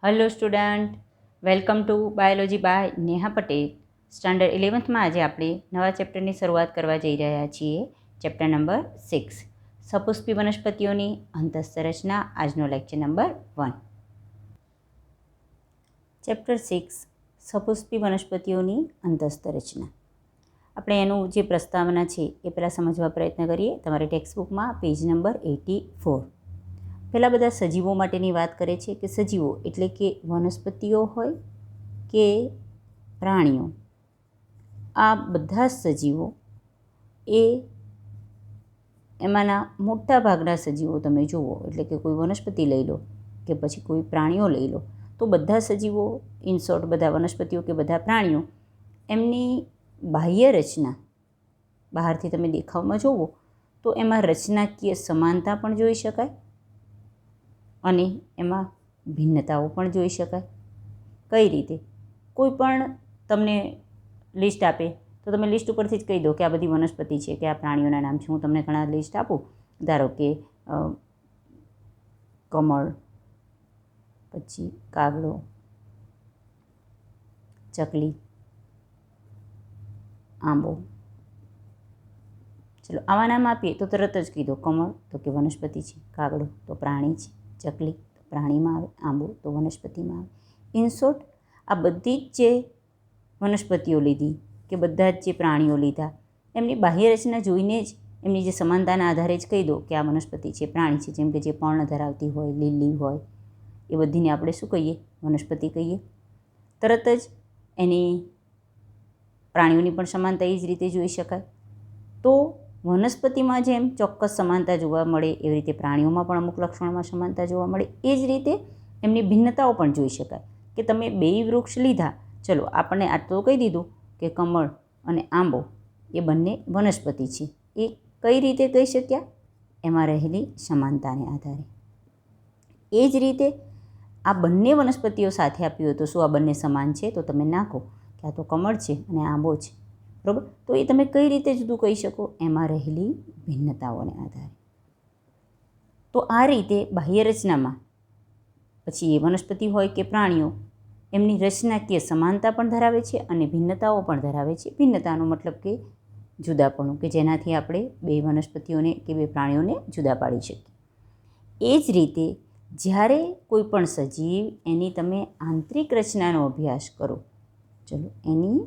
Hello student, welcome to biology by Neha Patel. Standard 11થમાં આજે આપણે નવા ચેપ્ટરની શરૂઆત કરવા જઈ રહ્યા છીએ. ચેપ્ટર નંબર 6, સપુષ્પી વનસ્પતિઓની અંતઃસંરચના. આજનો લેક્ચર નંબર 1. ચેપ્ટર 6, સપુષ્પી વનસ્પતિઓની અંતઃસંરચના. આપણે એનું જે પ્રસ્તાવના છે એ પહેલાં સમજવા પ્રયત્ન કરીએ. તમારી ટેક્સ્ટબુકમાં પેજ નંબર 84. પહેલાં બધા સજીવો માટેની વાત કરે છે કે સજીવો એટલે કે વનસ્પતિઓ હોય કે પ્રાણીઓ, આ બધા સજીવો એમાંના મોટા ભાગના સજીવો તમે જુઓ, એટલે કે કોઈ વનસ્પતિ લઈ લો કે પછી કોઈ પ્રાણીઓ લઈ લો, તો બધા સજીવો, ઇન શોર્ટ બધા વનસ્પતિઓ કે બધા પ્રાણીઓ, એમની બાહ્ય રચના, બહારથી તમે દેખાવમાં જુઓ તો એમાં રચનાકીય સમાનતા પણ જોઈ શકાય અને એમાં ભિન્નતાઓ પણ જોઈ શકાય. કઈ રીતે? કોઈ પણ તમને લિસ્ટ આપે તો તમે લિસ્ટ ઉપરથી જ કહી દો કે આ બધી વનસ્પતિ છે કે આ પ્રાણીઓના નામ છે. હું તમને ઘણા લિસ્ટ આપું, ધારો કે કમળ, પછી કાગડો, ચકલી, આંબો. ચલો આવા નામ આપીએ તો તરત જ કીધો. કમળ તો કે વનસ્પતિ છે, કાગડો તો પ્રાણી છે, ચકલી તો પ્રાણીમાં આવે, આંબો તો વનસ્પતિમાં આવે. ઇન શોર્ટ, આ બધી જ જે વનસ્પતિઓ લીધી કે બધા જ જે પ્રાણીઓ લીધા, એમની બાહ્ય રચના જોઈને જ, એમની જે સમાનતાના આધારે જ કહી દો કે આ વનસ્પતિ છે, પ્રાણી છે. જેમ કે જે પર્ણ ધરાવતી હોય, લીલી હોય, એ બધીને આપણે શું કહીએ? વનસ્પતિ કહીએ. તરત જ એની પ્રાણીઓની પણ સમાનતા એ જ રીતે જોઈ શકાય. તો વનસ્પતિમાં જેમ ચોક્કસ સમાનતા જોવા મળે, એવી રીતે પ્રાણીઓમાં પણ અમુક લક્ષણોમાં સમાનતા જોવા મળે. એ જ રીતે એમની ભિન્નતાઓ પણ જોઈ શકાય કે તમે બે વૃક્ષ લીધા, ચલો આપણને આટલું કહી દીધું કે કમળ અને આંબો એ બંને વનસ્પતિ છે. એ કઈ રીતે કહી શક્યા? એમાં રહેલી સમાનતાને આધારે. એ જ રીતે આ બંને વનસ્પતિઓ સાથે આપી હોય તો શું આ બંને સમાન છે? તો તમે નાખો કે આ તો કમળ છે અને આંબો છે, બરાબર. તો એ તમે કઈ રીતે જુદું કહી શકો? એમાં રહેલી ભિન્નતાઓને આધારે. તો આ રીતે બાહ્ય રચનામાં, પછી એ વનસ્પતિ હોય કે પ્રાણીઓ, એમની રચનાકીય સમાનતા પણ ધરાવે છે અને ભિન્નતાઓ પણ ધરાવે છે. ભિન્નતાનો મતલબ કે જુદાપણું, કે જેનાથી આપણે બે વનસ્પતિઓને કે બે પ્રાણીઓને જુદા પાડી શકીએ. એ જ રીતે જ્યારે કોઈ પણ સજીવ, એની તમે આંતરિક રચનાનો અભ્યાસ કરો, ચલો એની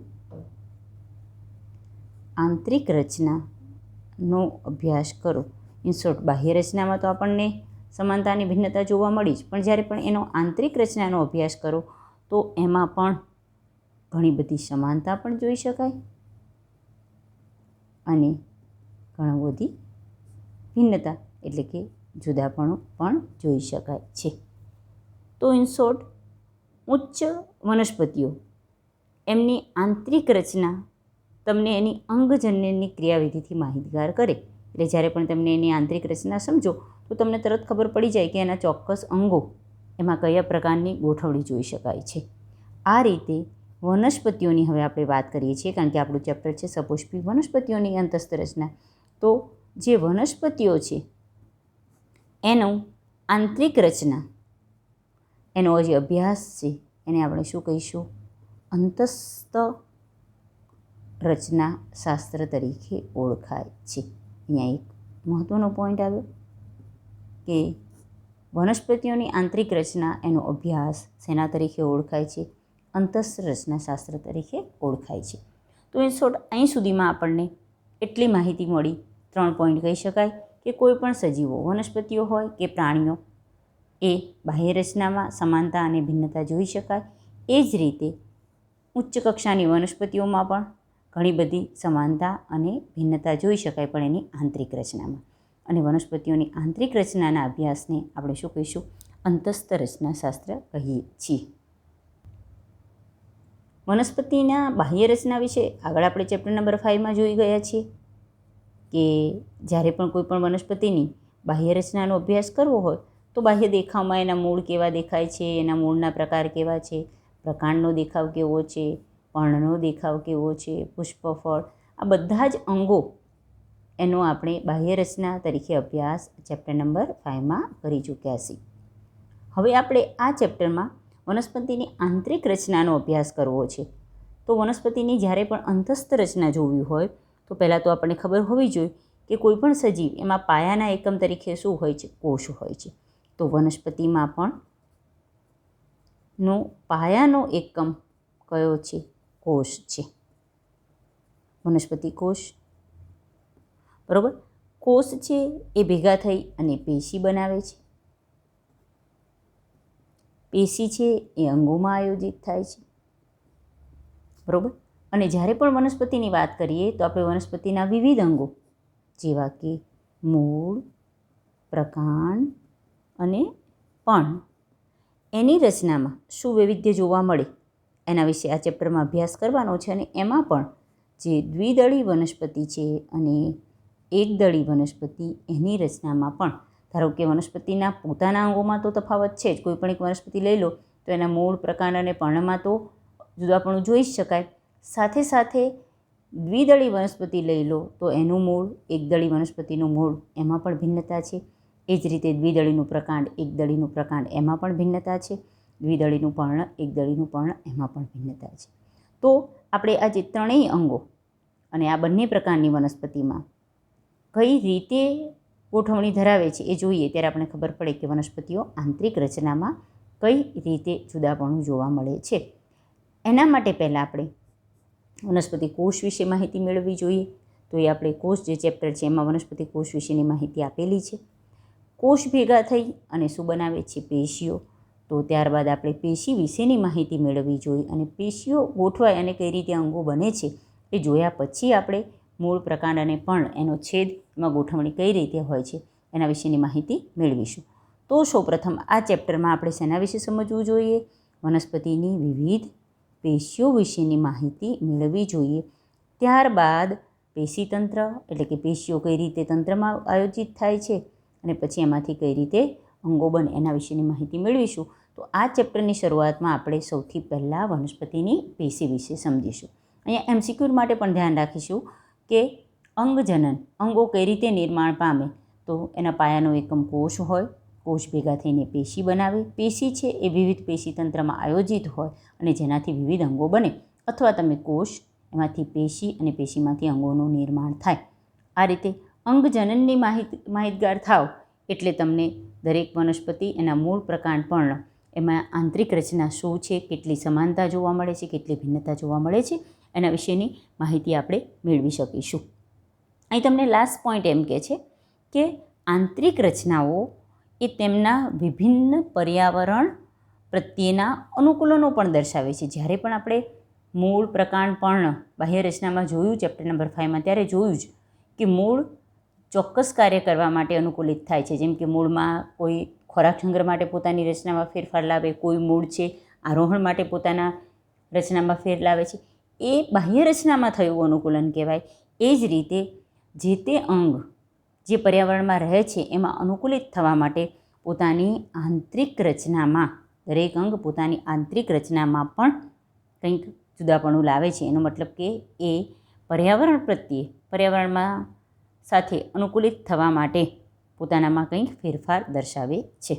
આંતરિક રચનાનો અભ્યાસ કરો. ઇન શોર્ટ, બાહ્ય રચનામાં તો આપણને સમાનતા અને ભિન્નતા જોવા મળી જ, પણ જ્યારે પણ એનો આંતરિક રચનાનો અભ્યાસ કરો તો એમાં પણ ઘણી બધી સમાનતા પણ જોઈ શકાય અને ઘણી બધી ભિન્નતા એટલે કે જુદાપણું પણ જોઈ શકાય છે. તો ઇન શોર્ટ, ઉચ્ચ વનસ્પતિઓ એમની આંતરિક રચના તમને એની અંગજન્યની ક્રિયાવિધિથી માહિતગાર કરે. એટલે જ્યારે પણ તમને એની આંતરિક રચના સમજો તો તમને તરત ખબર પડી જાય કે એના ચોક્કસ અંગો, એમાં કયા પ્રકારની ગોઠવણી જોઈ શકાય છે. આ રીતે વનસ્પતિઓની હવે આપણે વાત કરીએ છીએ, કારણ કે આપણું ચેપ્ટર છે સપુષ્પી વનસ્પતિઓની અંતઃસંરચના. તો જે વનસ્પતિઓ છે એનું આંતરિક રચના, એનો જે અભ્યાસ છે એને આપણે શું કહીશું? અંતસ્થ રચના શાસ્ત્ર તરીકે ઓળખાય છે. અહીંયા એક મહત્ત્વનો પોઈન્ટ આવ્યો કે વનસ્પતિઓની આંતરિક રચના, એનો અભ્યાસ શેના તરીકે ઓળખાય છે? અંતઃરચના શાસ્ત્ર તરીકે ઓળખાય છે. તો ઇન શોર્ટ, અહીં સુધીમાં આપણને એટલી માહિતી મળી. 3 પોઈન્ટ કહી શકાય કે કોઈ પણ સજીવો, વનસ્પતિઓ હોય કે પ્રાણીઓ, એ બાહ્ય રચનામાં સમાનતા અને ભિન્નતા જોઈ શકાય. એ જ રીતે ઉચ્ચ કક્ષાની વનસ્પતિઓમાં પણ ઘણી બધી સમાનતા અને ભિન્નતા જોઈ શકાય, પણ એની આંતરિક રચનામાં. અને વનસ્પતિઓની આંતરિક રચનાના અભ્યાસને આપણે શું કહીશું? અંતસ્થ રચના શાસ્ત્ર કહીએ છીએ. વનસ્પતિના બાહ્ય રચના વિશે આગળ આપણે ચેપ્ટર નંબર 5માં જોઈ ગયા છીએ કે જ્યારે પણ કોઈ પણ વનસ્પતિની બાહ્ય રચનાનો અભ્યાસ કરવો હોય તો બાહ્ય દેખાવમાં એના મૂળ કેવા દેખાય છે, એના મૂળના પ્રકાર કેવા છે, પ્રકાંડનો દેખાવ કેવો છે, પર્ણનો દેખાવ કેવો છે, પુષ્પફળ, આ બધા જ અંગો એનો આપણે બાહ્ય રચના તરીકે અભ્યાસ ચેપ્ટર નંબર 5માં કરી ચૂક્યા છીએ. હવે આપણે આ ચેપ્ટરમાં વનસ્પતિની આંતરિક રચનાનો અભ્યાસ કરવો છે. તો વનસ્પતિની જ્યારે પણ અંતસ્થ રચના જોવી હોય તો પહેલાં તો આપણને ખબર હોવી જોઈએ કે કોઈ પણ સજીવ એમાં પાયાના એકમ તરીકે શું હોય છે? કોષ હોય છે. તો વનસ્પતિમાં પણ નો પાયાનો એકમ કયો છે? કોષ છે. વનસ્પતિ કોષ, બરાબર. કોષ છે એ ભેગા થઈ અને પેશી બનાવે છે. પેશી છે એ અંગોમાં આયોજિત થાય છે, બરાબર. અને જ્યારે પણ વનસ્પતિની વાત કરીએ તો આપણે વનસ્પતિના વિવિધ અંગો જેવા કે મૂળ, પ્રકાંડ અને પણ એની રચનામાં શું વૈવિધ્ય જોવા મળે એના વિશે આ ચેપ્ટરમાં અભ્યાસ કરવાનો છે. અને એમાં પણ જે દ્વિદળી વનસ્પતિ છે અને એકદળી વનસ્પતિ એની રચનામાં પણ ધારો કે વનસ્પતિના પોતાના અંગોમાં તો તફાવત છે જ. કોઈ પણ એક વનસ્પતિ લઈ લો તો એના મૂળ, પ્રકાંડ અને પર્ણમાં તો જુદાપણું જોઈ જ શકાય. સાથે સાથે દ્વિદળી વનસ્પતિ લઈ લો તો એનું મૂળ, એકદળી વનસ્પતિનું મૂળ એમાં પણ ભિન્નતા છે. એ જ રીતે દ્વિદળીનું પ્રકાંડ, એકદળીનું પ્રકાંડ એમાં પણ ભિન્નતા છે. દ્વિદળીનું પર્ણ, એકદળીનું પર્ણ એમાં પણ ભિન્નતા છે. તો આપણે આ જે ત્રણેય અંગો અને આ બંને પ્રકારની વનસ્પતિમાં કઈ રીતે ગોઠવણી ધરાવે છે એ જોઈએ ત્યારે આપણે ખબર પડે કે વનસ્પતિઓ આંતરિક રચનામાં કઈ રીતે જુદાપણું જોવા મળે છે. એના માટે પહેલાં આપણે વનસ્પતિ કોષ વિશે માહિતી મેળવવી જોઈએ. તો એ આપણે કોષ જે ચેપ્ટર છે એમાં વનસ્પતિ કોષ વિશેની માહિતી આપેલી છે. કોષ ભેગા થઈ અને શું બનાવે છે? પેશીઓ. તો ત્યારબાદ આપણે પેશી વિશેની માહિતી મેળવવી જોઈએ અને પેશીઓ ગોઠવાય અને કઈ રીતે અંગો બને છે એ જોયા પછી આપણે મૂળ, પ્રકાંડ અને પર્ણ એનો છેદ એમાં ગોઠવણી કઈ રીતે હોય છે એના વિશેની માહિતી મેળવીશું. તો સૌપ્રથમ આ ચેપ્ટરમાં આપણે શેના વિશે સમજવું જોઈએ? વનસ્પતિની વિવિધ પેશીઓ વિશેની માહિતી મેળવવી જોઈએ. ત્યારબાદ પેશીતંત્ર એટલે કે પેશીઓ કઈ રીતે તંત્રમાં આયોજિત થાય છે અને પછી એમાંથી કઈ રીતે અંગો બને એના વિશેની માહિતી મેળવીશું. તો આ ચેપ્ટરની શરૂઆતમાં આપણે સૌથી પહેલાં વનસ્પતિની પેશી વિશે સમજીશું. અહીંયા એમસીક્યુ માટે પણ ધ્યાન રાખીશું કે અંગજનન, અંગો કઈ રીતે નિર્માણ પામે. તો એના પાયાનો એકમ કોષ હોય. કોષ ભેગા થઈને પેશી બનાવે. પેશી છે એ વિવિધ પેશીતંત્રમાં આયોજિત હોય અને જેનાથી વિવિધ અંગો બને. અથવા તમે કોષ, એમાંથી પેશી અને પેશીમાંથી અંગોનું નિર્માણ થાય. આ રીતે અંગજનનની માહિતગાર થાવ એટલે તમને દરેક વનસ્પતિ, એના મૂળ, પ્રકાંડ, પર્ણ એમાં આંતરિક રચના શું છે, કેટલી સમાનતા જોવા મળે છે, કેટલી ભિન્નતા જોવા મળે છે એના વિશેની માહિતી આપણે મેળવી શકીશું. અહીં તમને લાસ્ટ પોઈન્ટ એમ કહે છે કે આંતરિક રચનાઓ એ તેમના વિભિન્ન પર્યાવરણ પ્રત્યેના અનુકૂલનો પણ દર્શાવે છે. જ્યારે પણ આપણે મૂળ, પ્રકાંડ, પર્ણ બાહ્ય રચનામાં જોયું ચેપ્ટર નંબર 5માં ત્યારે જોયું જ કે મૂળ ચોક્કસ કાર્ય કરવા માટે અનુકૂલિત થાય છે. જેમ કે મૂળમાં કોઈ ખોરાક સંગ્રહ માટે પોતાની રચનામાં ફેરફાર લાવે, કોઈ મૂળ છે આરોહણ માટે પોતાના રચનામાં ફેર લાવે છે. એ બાહ્ય રચનામાં થયું અનુકૂલન કહેવાય. એ જ રીતે જે તે અંગ જે પર્યાવરણમાં રહે છે એમાં અનુકૂલિત થવા માટે પોતાની આંતરિક રચનામાં, દરેક અંગ પોતાની આંતરિક રચનામાં પણ કંઈક જુદાપણું લાવે છે. એનો મતલબ કે એ પર્યાવરણ પ્રત્યે, પર્યાવરણમાં સાથે અનુકૂલિત થવા માટે પોતાનામાં કંઈક ફેરફાર દર્શાવે છે.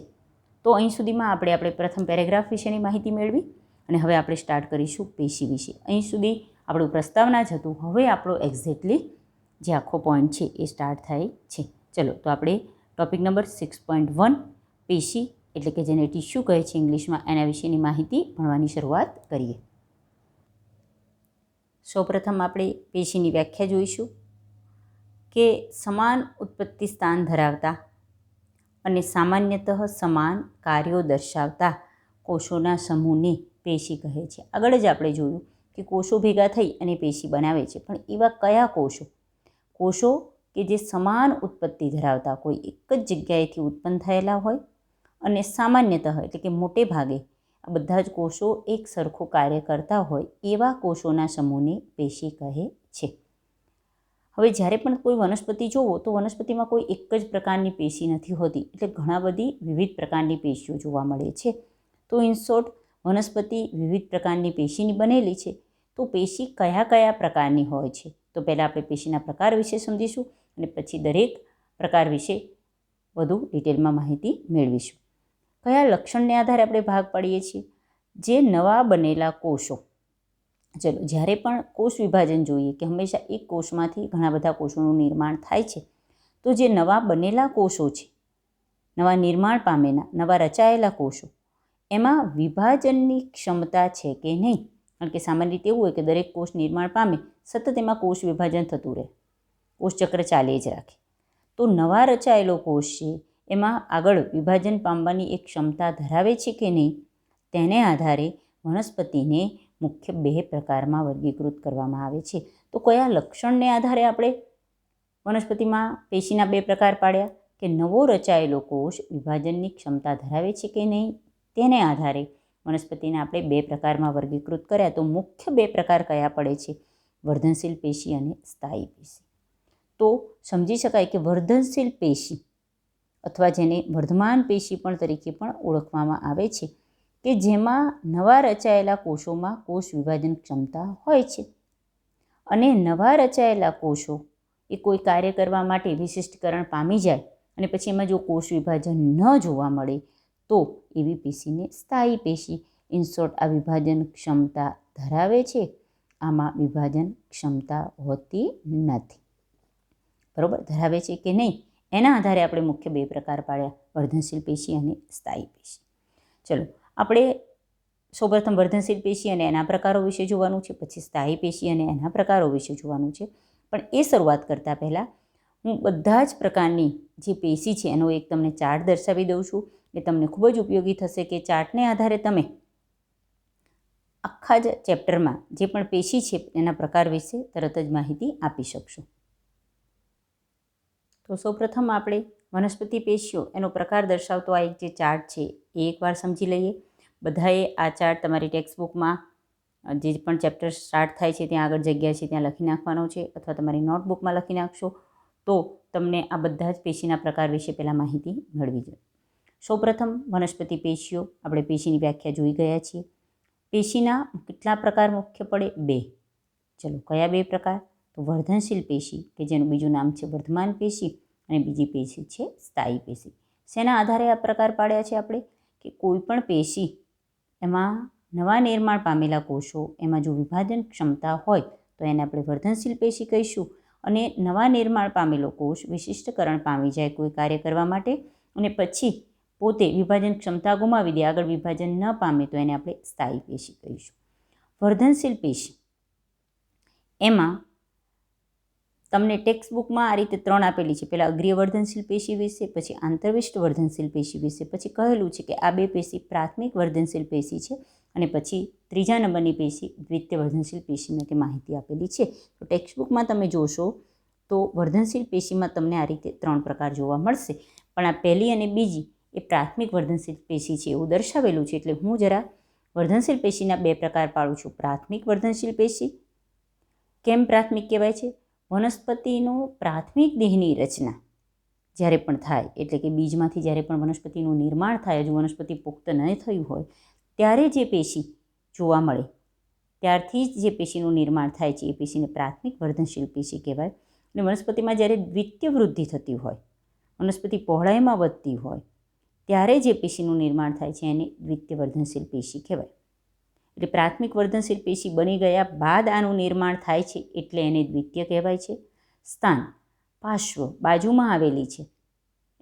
તો અહીં સુધીમાં આપણે પ્રથમ પેરેગ્રાફ વિશેની માહિતી મેળવી અને હવે આપણે સ્ટાર્ટ કરીશું પેશી વિશે. અહીં સુધી આપણું પ્રસ્તાવના જ હતું. હવે આપણો એક્ઝેક્ટલી જે આખો પોઈન્ટ છે એ સ્ટાર્ટ થાય છે. ચલો તો આપણે ટોપિક નંબર 6.1 પેશી એટલે કે જેને ટીશ્યુ કહે છે ઇંગ્લિશમાં, એના વિશેની માહિતી ભણવાની શરૂઆત કરીએ. સૌપ્રથમ આપણે પેશીની વ્યાખ્યા જોઈશું કે સમાન ઉત્પત્તિ સ્થાન ધરાવતા અને સામાન્યતઃ સમાન કાર્યો દર્શાવતા કોષોના સમૂહને પેશી કહે છે. આગળ જ આપણે જોયું કે કોષો ભેગા થઈ અને પેશી બનાવે છે. પણ એવા કયા કોષો? કોષો કે જે સમાન ઉત્પત્તિ ધરાવતા, કોઈ એક જ જગ્યાએથી ઉત્પન્ન થયેલા હોય અને સામાન્યતઃ એટલે કે મોટે ભાગે આ બધા જ કોષો એક સરખું કાર્ય કરતા હોય એવા કોષોના સમૂહને પેશી કહે છે. હવે જ્યારે પણ કોઈ વનસ્પતિ જોવો તો વનસ્પતિમાં કોઈ એક જ પ્રકારની પેશી નથી હોતી. એટલે ઘણા બધી વિવિધ પ્રકારની પેશીઓ જોવા મળે છે. તો ઇન શોર્ટ વનસ્પતિ વિવિધ પ્રકારની પેશીની બનેલી છે. તો પેશી કયા કયા પ્રકારની હોય છે? તો પહેલાં આપણે પેશીના પ્રકાર વિશે સમજીશું અને પછી દરેક પ્રકાર વિશે વધુ ડિટેલમાં માહિતી મેળવીશું. કયા લક્ષણને આધારે આપણે ભાગ પાડીએ છીએ? જે નવા બનેલા કોષો, ચલો જ્યારે પણ કોષ વિભાજન જોઈએ કે હંમેશા એક કોષમાંથી ઘણા બધા કોષોનું નિર્માણ થાય છે, તો જે નવા બનેલા કોષો છે, નવા નિર્માણ પામેલા, નવા રચાયેલા કોષો, એમાં વિભાજનની ક્ષમતા છે કે નહીં. કારણ કે સામાન્ય રીતે એવું હોય કે દરેક કોષ નિર્માણ પામે, સતત એમાં કોષ વિભાજન થતું રહે, કોષચક્ર ચાલે જ રાખે. તો નવા રચાયેલો કોષ છે એમાં આગળ વિભાજન પામવાની એક ક્ષમતા ધરાવે છે કે નહીં, તેને આધારે વનસ્પતિને મુખ્ય 2 પ્રકારમાં વર્ગીકૃત કરવામાં આવે છે. તો કયા લક્ષણને આધારે આપણે વનસ્પતિમાં પેશીના 2 પ્રકાર પાડ્યા કે નવો રચાયેલો કોષ વિભાજનની ક્ષમતા ધરાવે છે કે નહીં, તેને આધારે વનસ્પતિને આપણે 2 પ્રકારમાં વર્ગીકૃત કર્યા. તો મુખ્ય 2 પ્રકાર કયા પડે છે? વર્ધનશીલ પેશી અને સ્થાયી પેશી. તો સમજી શકાય કે વર્ધનશીલ પેશી અથવા જેને વર્ધમાન પેશી પણ તરીકે પણ ઓળખવામાં આવે છે, કે જેમાં નવા રચાયેલા કોષોમાં કોષ વિભાજન ક્ષમતા હોય છે અને નવા રચાયેલા કોષો એ કોઈ કાર્ય કરવા માટે વિશિષ્ટીકરણ પામી જાય અને પછી એમાં જો કોષ વિભાજન ન જોવા મળે તો એવી પેશીને સ્થાયી પેશી, ઇન શોર્ટ આ વિભાજન ક્ષમતા ધરાવે છે, આમાં વિભાજન ક્ષમતા હોતી નથી. બરાબર, ધરાવે છે કે નહીં એના આધારે આપણે મુખ્ય 2 પ્રકાર પાડ્યા, વર્ધનશીલ પેશી અને સ્થાયી પેશી. ચલો આપણે સૌપ્રથમ વર્ધનશીલ પેશી અને એના પ્રકારો વિશે જોવાનું છે, પછી સ્થાયી પેશી અને એના પ્રકારો વિશે જોવાનું છે. પણ એ શરૂઆત કરતાં પહેલાં હું બધા જ પ્રકારની જે પેશી છે એનો એક તમને ચાર્ટ દર્શાવી દઉં છું. એ તમને ખૂબ જ ઉપયોગી થશે કે ચાર્ટને આધારે તમે આખા જ ચેપ્ટરમાં જે પણ પેશી છે એના પ્રકાર વિશે તરત જ માહિતી આપી શકશો. તો સૌપ્રથમ આપણે વનસ્પતિ પેશીઓ એનો પ્રકાર દર્શાવતો આ એક જે ચાર્ટ છે એ એકવાર સમજી લઈએ. બધાએ આ ચાર્ટ તમારી ટેક્સ્ટબુકમાં જે પણ ચેપ્ટર સ્ટાર્ટ થાય છે ત્યાં આગળ જગ્યા છે ત્યાં લખી નાખવાનો છે, અથવા તમારી નોટબુકમાં લખી નાખશો તો તમને આ બધા જ પેશીના પ્રકાર વિશે પહેલાં માહિતી મળવી જોઈએ. સૌપ્રથમ વનસ્પતિ પેશીઓ, આપણે પેશીની વ્યાખ્યા જોઈ ગયા છીએ. પેશીના કેટલા પ્રકાર મુખ્ય પડે? 2. ચલો કયા 2 પ્રકાર? તો વર્ધનશીલ પેશી કે જેનું બીજું નામ છે વર્ધમાન પેશી, અને બીજી પેશી છે સ્થાયી પેશી. શેના આધારે આ પ્રકાર પાડ્યા છે આપણે? કે કોઈ પણ પેશી એમાં નવા નિર્માણ પામેલા કોષો, એમાં જો વિભાજન ક્ષમતા હોય તો એને આપણે વર્ધનશીલ પેશી કહીશું, અને નવા નિર્માણ પામેલો કોષ વિશિષ્ટકરણ પામી જાય કોઈ કાર્ય કરવા માટે અને પછી પોતે વિભાજન ક્ષમતા ગુમાવી દે, આગળ વિભાજન ન પામે તો એને આપણે સ્થાયી પેશી કહીશું. વર્ધનશીલ પેશી એમાં તમને ટેક્સ્ટબુકમાં આ રીતે 3 આપેલી છે. પહેલાં અગ્રીય વર્ધનશીલ પેશી વિશે, પછી આંતરવિષ્ટ વર્ધનશીલ પેશી વિશે, પછી કહેલું છે કે આ 2 પેશી પ્રાથમિક વર્ધનશીલ પેશી છે, અને પછી 3જા નંબરની પેશી દ્વિતીય વર્ધનશીલ પેશીમાં તે માહિતી આપેલી છે. તો ટેક્સ્ટબુકમાં તમે જોશો તો વર્ધનશીલ પેશીમાં તમને આ રીતે 3 પ્રકાર જોવા મળશે, પણ આ પહેલી અને બીજી એ પ્રાથમિક વર્ધનશીલ પેશી છે એવું દર્શાવેલું છે. એટલે હું જરા વર્ધનશીલ પેશીના 2 પ્રકાર પાડું છું. પ્રાથમિક વર્ધનશીલ પેશી કેમ પ્રાથમિક કહેવાય છે? વનસ્પતિનો પ્રાથમિક દેહની રચના જ્યારે પણ થાય, એટલે કે બીજમાંથી જ્યારે પણ વનસ્પતિનું નિર્માણ થાય, હજુ વનસ્પતિ પુખ્ત ન થયું હોય ત્યારે જે પેશી જોવા મળે, ત્યારથી જ જે પેશીનું નિર્માણ થાય છે એ પેશીને પ્રાથમિક વર્ધનશીલ પેશી કહેવાય. અને વનસ્પતિમાં જ્યારે દ્વિતીય વૃદ્ધિ થતી હોય, વનસ્પતિ પહોળાઈમાં વધતી હોય ત્યારે જે પેશીનું નિર્માણ થાય છે એને દ્વિતીય વર્ધનશીલ પેશી કહેવાય. એટલે પ્રાથમિક વર્ધનશીલ પેશી બની ગયા બાદ આનું નિર્માણ થાય છે એટલે એને દ્વિતીય કહેવાય છે. સ્થાન પાર્શ્વ, બાજુમાં આવેલી છે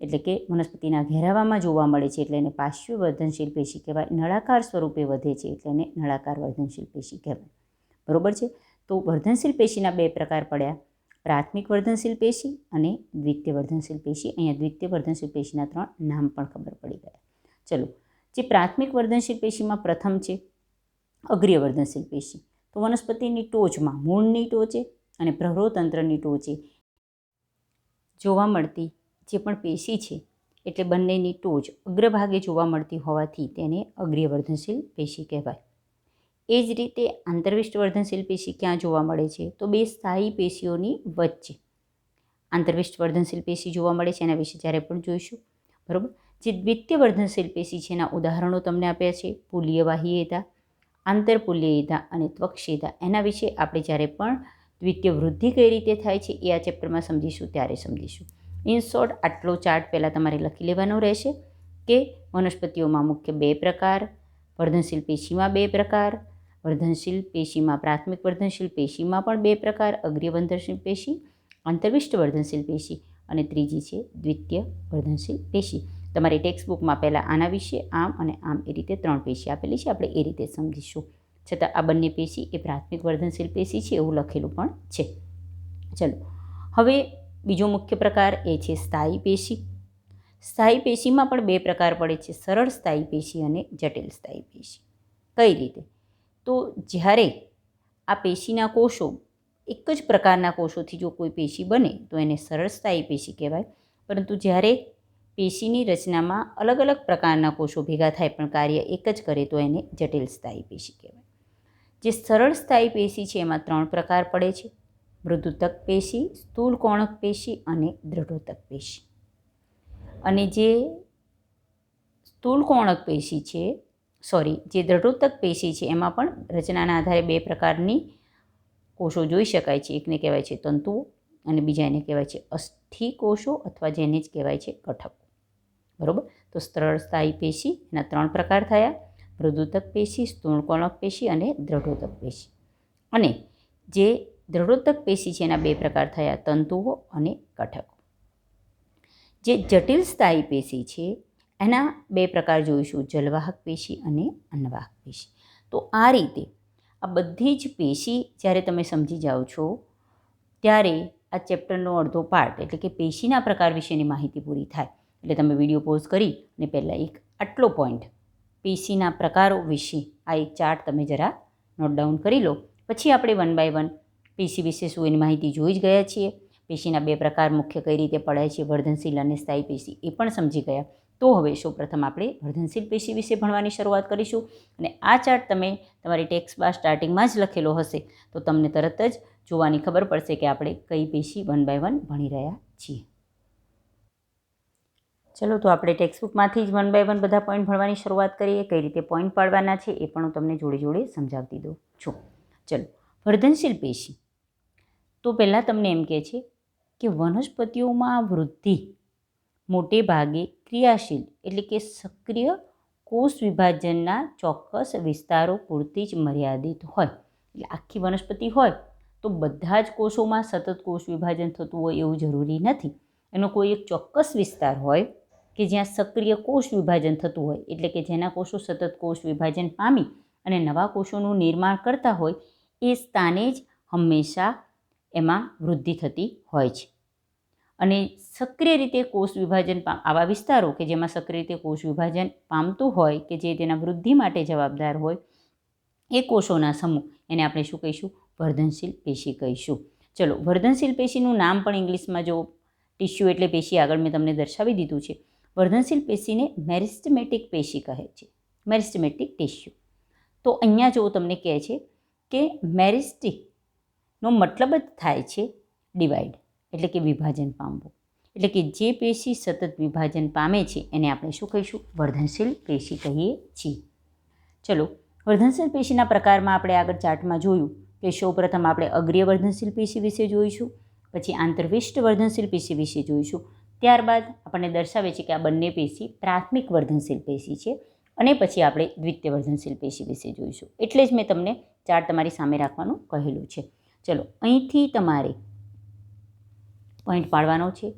એટલે કે વનસ્પતિના ઘેરાવામાં જોવા મળે છે એટલે એને પાર્શ્વ વર્ધનશીલ પેશી કહેવાય. નળાકાર સ્વરૂપે વધે છે એટલે એને નળાકાર વર્ધનશીલ પેશી કહેવાય. બરાબર છે. તો વર્ધનશીલ પેશીના 2 પ્રકાર પડ્યા, પ્રાથમિક વર્ધનશીલ પેશી અને દ્વિતીય વર્ધનશીલ પેશી. અહીંયા દ્વિતીય વર્ધનશીલ પેશીના 3 નામ પણ ખબર પડી ગયા. ચલો, જે પ્રાથમિક વર્ધનશીલ પેશીમાં પ્રથમ છે અગ્રીય વર્ધનશીલ પેશી. તો વનસ્પતિની ટોચમાં, મૂળની ટોચે અને પ્રવરોતંત્રની ટોચે જોવા મળતી જે પણ પેશી છે એટલે બંનેની ટોચ અગ્રભાગે જોવા મળતી હોવાથી તેને અગ્રીય વર્ધનશીલ પેશી કહેવાય. એ જ રીતે આંતરવિષ્ટ વર્ધનશીલ પેશી ક્યાં જોવા મળે છે? તો 2 સ્થાયી પેશીઓની વચ્ચે આંતરવિષ્ટ વર્ધનશીલ પેશી જોવા મળે છે. એના વિશે જ્યારે પણ જોઈશું. બરાબર. જે દ્વિતીય વર્ધનશીલ પેશી છે એના ઉદાહરણો તમને આપ્યા છે, પુલ્યવાહીયતા, આંતરપુલ્યયતા અને ત્વક્ષેતા. એના વિશે આપણે જ્યારે પણ દ્વિતીય વૃદ્ધિ કઈ રીતે થાય છે એ આ ચેપ્ટરમાં સમજીશું ત્યારે સમજીશું. ઇન શોર્ટ આટલો ચાર્ટ પહેલાં તમારે લખી લેવાનો રહેશે કે વનસ્પતિઓમાં મુખ્ય 2 પ્રકાર, વર્ધનશીલ પેશીમાં 2 પ્રકાર, વર્ધનશીલ પેશીમાં પ્રાથમિક વર્ધનશીલ પેશીમાં પણ 2 પ્રકાર, અગ્રીય વર્ધનશીલ પેશી, આંતરવિષ્ટ વર્ધનશીલ પેશી અને ત્રીજી છે દ્વિતીય વર્ધનશીલ પેશી. તમારી ટેક્સ્ટ બુકમાં પહેલાં આના વિશે આમ અને આમ એ રીતે 3 પેશી આપેલી છે, આપણે એ રીતે સમજીશું. છતાં આ બંને પેશી એ પ્રાથમિક વર્ધનશીલ પેશી છે એવું લખેલું પણ છે. ચલો, હવે બીજો મુખ્ય પ્રકાર એ છે સ્થાયી પેશી. સ્થાયી પેશીમાં પણ 2 પ્રકાર પડે છે, સરળ સ્થાયી પેશી અને જટિલ સ્થાયી પેશી. કઈ રીતે? તો જ્યારે આ પેશીના કોષો એક જ પ્રકારના કોષોથી જો કોઈ પેશી બને તો એને સરળ સ્થાયી પેશી કહેવાય, પરંતુ જ્યારે પેશીની રચનામાં અલગ અલગ પ્રકારના કોષો ભેગા થાય પણ કાર્ય એક જ કરે તો એને જટિલ સ્થાયી પેશી કહેવાય. જે સરળ સ્થાયી પેશી છે એમાં 3 પ્રકાર પડે છે, મૃદુતક પેશી, સ્થૂળ કોણક પેશી અને દૃઢોતક પેશી. અને જે સ્થૂળ કોણક પેશી છે, જે દૃઢોતક પેશી છે એમાં પણ રચનાના આધારે 2 પ્રકારની કોષો જોઈ શકાય છે. એકને કહેવાય છે તંતુઓ અને બીજા એને કહેવાય છે અસ્થિ કોષો અથવા જેને જ કહેવાય છે કઠકો. બરાબર? તો સરળ સ્થાયી પેશી એના 3 પ્રકાર થયા, મૃદુતક પેશી, સ્થૂળ કોણક પેશી અને દૃઢોતક પેશી. અને જે દૃઢોતક પેશી છે એના 2 પ્રકાર થયા, તંતુઓ અને કઠકો. જે જટિલ સ્થાયી પેશી છે એના 2 પ્રકાર જોઈશું, જલવાહક પેશી અને અન્નવાહક પેશી. તો આ રીતે આ બધી જ પેશી જ્યારે તમે સમજી જાઓ છો ત્યારે આ ચેપ્ટરનો અડધો પાર્ટ એટલે કે પેશીના પ્રકાર વિશેની માહિતી પૂરી થાય. એટલે તમે વિડીયો પોઝ કરી અને પહેલાં એક આટલો પોઈન્ટ પેશીના પ્રકારો વિશે આ એક ચાર્ટ તમે જરા નોટ ડાઉન કરી લો. પછી આપણે 1 બાય 1 પેશી વિશે શું એની માહિતી જોઈ જ ગયા છીએ. પેશીના 2 પ્રકાર મુખ્ય કઈ રીતે પડાય છે, વર્ધનશીલ અને સ્થાયી પેશી, એ પણ સમજી ગયા. તો હવે સૌપ્રથમ આપણે વર્ધનશીલ પેશી વિશે ભણવાની શરૂઆત કરીશું. અને આ ચાર્ટ તમે તમારી ટેક્સ્ટમાં સ્ટાર્ટિંગમાં જ લખેલો હશે તો તમને તરત જ જોવાની ખબર પડશે કે આપણે કઈ પેશી 1 બાય 1 ભણી રહ્યા છીએ. ચલો, તો આપણે ટેક્સ્ટબુકમાંથી જ 1 બાય 1 બધા પોઈન્ટ ભણવાની શરૂઆત કરીએ. કઈ રીતે પોઈન્ટ પાડવાના છે એ પણ હું તમને જોડે જોડે સમજાવતી દઉં છું. ચલો, વર્ધનશીલ પેશી તો પહેલાં તમને એમ કહે છે કે વનસ્પતિઓમાં વૃદ્ધિ મોટે ભાગે ક્રિયાશીલ એટલે કે સક્રિય કોષ વિભાજનના ચોક્કસ વિસ્તારો પૂરતી જ મર્યાદિત હોય. એટલે આખી વનસ્પતિ હોય તો બધા જ કોષોમાં સતત કોષ વિભાજન થતું હોય એવું જરૂરી નથી. એનો કોઈ એક ચોક્કસ વિસ્તાર હોય કે જ્યાં સક્રિય કોષ વિભાજન થતું હોય, એટલે કે જેના કોષો સતત કોષ વિભાજન પામી અને નવા કોષોનું નિર્માણ કરતા હોય એ સ્થાને જ હંમેશા એમાં વૃદ્ધિ થતી હોય છે. અને સક્રિય રીતે કોષ વિભાજન આવા વિસ્તારો કે જેમાં સક્રિય રીતે કોષ વિભાજન પામતું હોય કે જે તેના વૃદ્ધિ માટે જવાબદાર હોય એ કોષોના સમૂહ એને આપણે શું કહીશું? વર્ધનશીલ પેશી કહીશું. ચલો, વર્ધનશીલ પેશીનું નામ પણ ઇંગ્લિશમાં જો ટિશ્યુ એટલે પેશી આગળ મેં તમને દર્શાવી દીધું છે. વર્ધનશીલ પેશીને મેરિસ્ટેમેટિક પેશી કહે છે, મેરિસ્ટેમેટિક ટિશ્યુ. તો અહીંયા જો તમને કહે છે કે મેરિસ્ટિકનો મતલબ જ થાય છે ડિવાઈડ એટલે કે વિભાજન પામવું. એટલે કે જે પેશી સતત વિભાજન પામે છે એને આપણે શું કહીશું? વર્ધનશીલ પેશી કહીએ છીએ. ચલો, વર્ધનશીલ પેશીના પ્રકારમાં આપણે આગળ ચાર્ટમાં જોયું કે સૌપ્રથમ આપણે અગ્રીય વર્ધનશીલ પેશી વિશે જોઈશું, પછી આંતરવિષ્ટ વર્ધનશીલ પેશી વિશે જોઈશું. ત્યારબાદ આપણને દર્શાવે છે કે આ બંને પેશી પ્રાથમિક વર્ધનશીલ પેશી છે અને પછી આપણે દ્વિતીય વર્ધનશીલ પેશી વિશે જોઈશું. એટલે જ મેં તમને ચાર્ટ તમારી સામે રાખવાનું કહેલું છે. ચલો, અહીંથી તમારે પોઈન્ટ પાડવાનો છે.